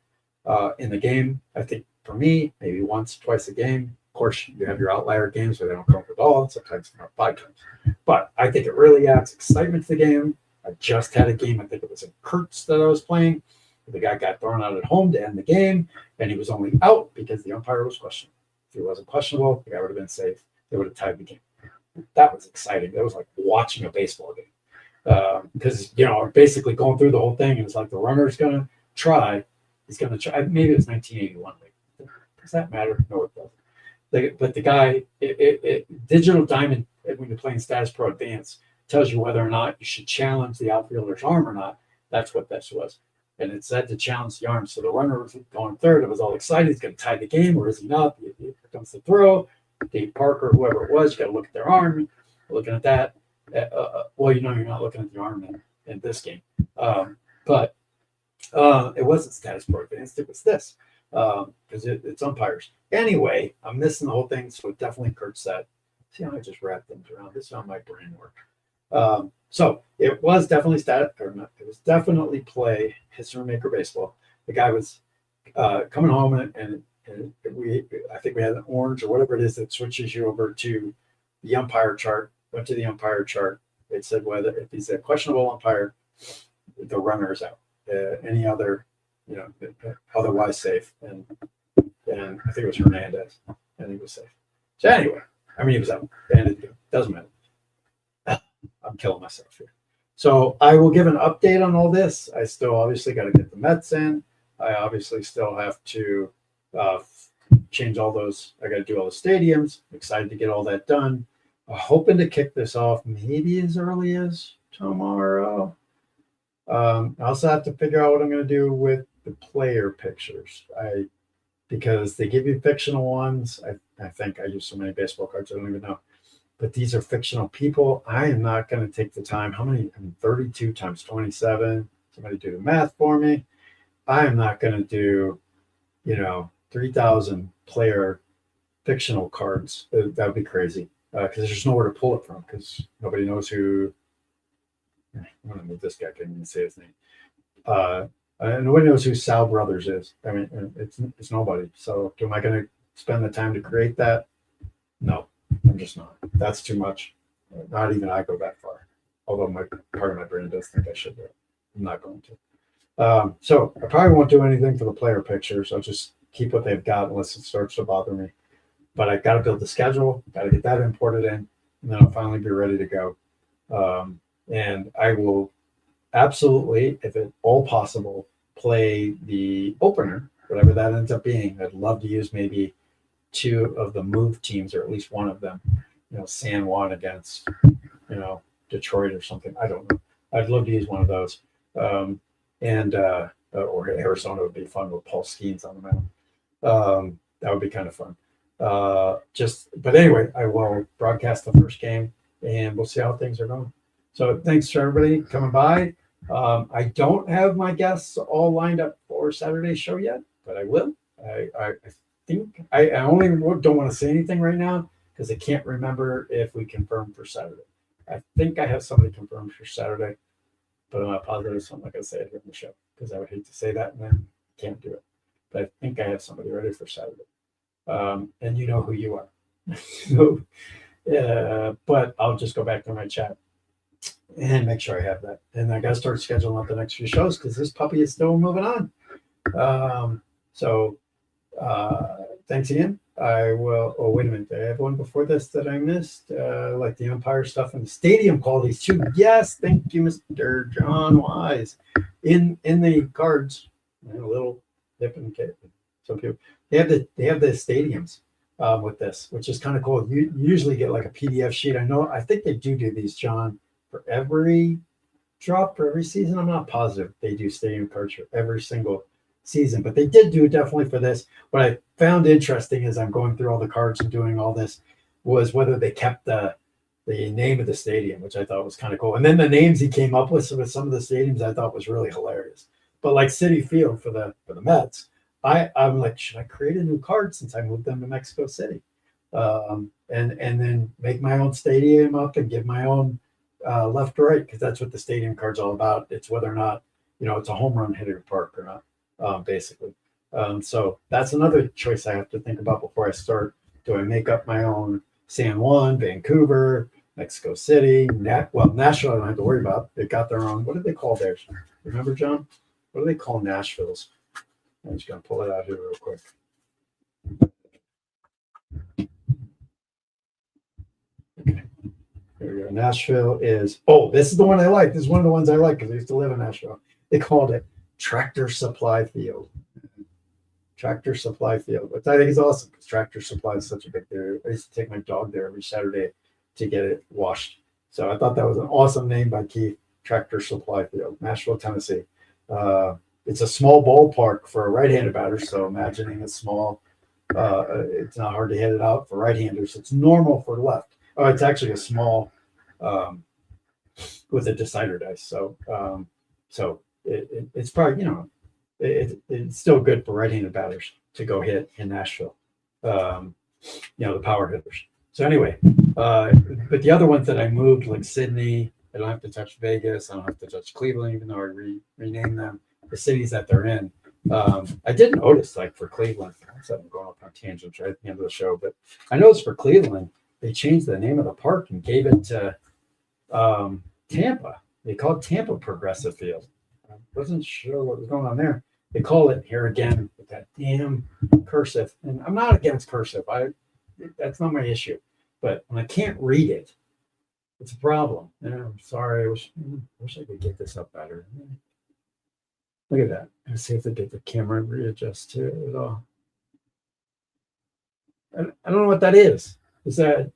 in the game. I think for me, maybe once, twice a game. Of course, you have your outlier games where they don't come up at all. Sometimes not 5 times. But I think it really adds excitement to the game. I just had a game, I think it was in Kurtz that I was playing. The guy got thrown out at home to end the game, and he was only out because the umpire was questionable. If he wasn't questionable, the guy would have been safe. They would have tied the game. That was exciting. That was like watching a baseball game. Because, basically going through the whole thing, and it's like the runner's going to try. He's going to try. Maybe it was 1981. Does that matter? No, it doesn't. But the guy, Digital Diamond, when you're playing Status Pro Advance, tells you whether or not you should challenge the outfielder's arm or not. That's what this was. And it said to challenge the arm. So the runner was going third. It was all excited. He's going to tie the game, or is he not? Here comes the throw. Dave Parker, whoever it was, you got to look at their arm. Looking at that. Well, you're not looking at the arm in this game. But it wasn't Status Pro Advanced. It was this. Because it's umpires. Anyway, I'm missing the whole thing, so it definitely Kurt's that. See how I just wrap things around? This is how my brain works. So it was definitely it was definitely Play History Maker Baseball. The guy was coming home, and I think we had an orange or whatever it is that switches you over to the umpire chart. Went to the umpire chart. It said whether if he's a questionable umpire, the runner is out. Any other, otherwise safe. And I think it was Hernandez, and he was safe. So anyway, he was out. And it doesn't matter. I'm killing myself here. So I will give an update on all this. I still obviously got to get the Mets in. I obviously still have to change all those. I got to do all the stadiums. I'm excited to get all that done. Hoping to kick this off maybe as early as tomorrow. I also have to figure out what I'm going to do with the player pictures. Because they give you fictional ones. I think I use so many baseball cards, I don't even know. But these are fictional people. I am not going to take the time. How many? 32 times 27. Somebody do the math for me. I am not going to do, 3,000 player fictional cards. That would be crazy. Because there's nowhere to pull it from. Because nobody knows who. I'm going to move this guy. I can't even say his name. Nobody knows who Sal Brothers is. It's nobody. So am I going to spend the time to create that? No. I'm just not. That's too much. Not even I go that far. Although part of my brain does think I should do it. I'm not going to. So I probably won't do anything for the player pictures. I'll just keep what they've got unless it starts to bother me. But I've got to build the schedule. Got to get that imported in. And then I'll finally be ready to go. And I will absolutely, if at all possible, play the opener, whatever that ends up being. I'd love to use maybe 2 of the move teams, or at least one of them, San Juan against, Detroit or something. I don't know. I'd love to use one of those. Or Arizona would be fun with Paul Skeens on the mound. That would be kind of fun. But anyway, I will broadcast the first game, and we'll see how things are going. So thanks to everybody coming by. I don't have my guests all lined up for Saturday's show yet, but I will. I think I only don't want to say anything right now because I can't remember if we confirmed for Saturday. I think I have somebody confirmed for Saturday. but I'm not positive, so I'm not going to say it here in the show because I would hate to say that and then can't do it. But I think I have somebody ready for Saturday. And you know who you are. So, but I'll just go back to my chat and make sure I have that. And I got to start scheduling out the next few shows because this puppy is still moving on. Thanks again. I will. Oh, wait a minute. I have one before this that I missed, like the umpire stuff and the stadium qualities too. Yes, thank you, Mr. John Wise. In the cards, a little dip and kit. Some people they have the stadiums with this, which is kind of cool. You usually get like a PDF sheet. I think they do these, John, for every drop for every season. I'm not positive they do stadium cards for every single season, but they did do it definitely for this. What I found interesting as I'm going through all the cards and doing all this was whether they kept the name of the stadium, which I thought was kind of cool. And then the names he came up with some of the stadiums I thought was really hilarious. But like Citi Field for the Mets, I'm like, should I create a new card since I moved them to Mexico City? And then make my own stadium up and give my own left to right, because that's what the stadium card's all about. It's whether or not, it's a home run hitting park or not, basically. So that's another choice I have to think about before I start. Do I make up my own San Juan, Vancouver, Mexico City, Nashville I don't have to worry about. They got their own, what did they call theirs? Remember, John? What do they call Nashville's? I'm just going to pull it out here real quick. Okay. There we go. Nashville is, this is the one I like. This is one of the ones I like because I used to live in Nashville. They called it Tractor Supply Field. Tractor Supply Field, which I think is awesome because Tractor Supply is such a big deal. I used to take my dog there every Saturday to get it washed. So I thought that was an awesome name by Keith, Tractor Supply Field, Nashville, Tennessee. It's a small ballpark for a right-handed batter, so imagining a small, it's not hard to hit it out for right-handers. It's normal for left. Oh, it's actually a small with a decider dice. So it's probably, it's still good for right-handed batters to go hit in Nashville, the power hitters. So anyway, but the other ones that I moved, like Sydney, I don't have to touch Vegas. I don't have to touch Cleveland, even though I renamed them, the cities that they're in. I did notice, like for Cleveland, I'm going off on tangents right at the end of the show, but I noticed for Cleveland, they changed the name of the park and gave it to Tampa. They called Tampa Progressive Field. I wasn't sure what was going on there. They call it here again with that damn cursive. And I'm not against cursive. That's not my issue. But when I can't read it, it's a problem. And I'm sorry. I wish I could get this up better. Look at that. Let's see if they get the camera readjust to it at all. I don't know what that is. Is that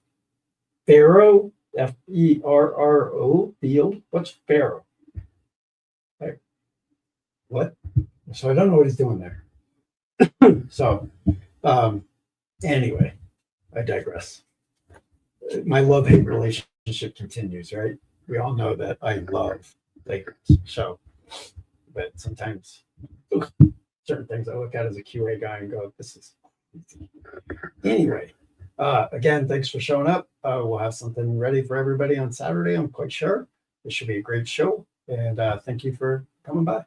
Faro? Ferro field? What's Faro? Like, what? So I don't know what he's doing there. So anyway, I digress. My love-hate relationship continues, right? We all know that I love Lakers. So, but sometimes certain things I look at as a QA guy and go, this is easy. Anyway, again, thanks for showing up. We'll have something ready for everybody on Saturday, I'm quite sure. It should be a great show. And thank you for coming by.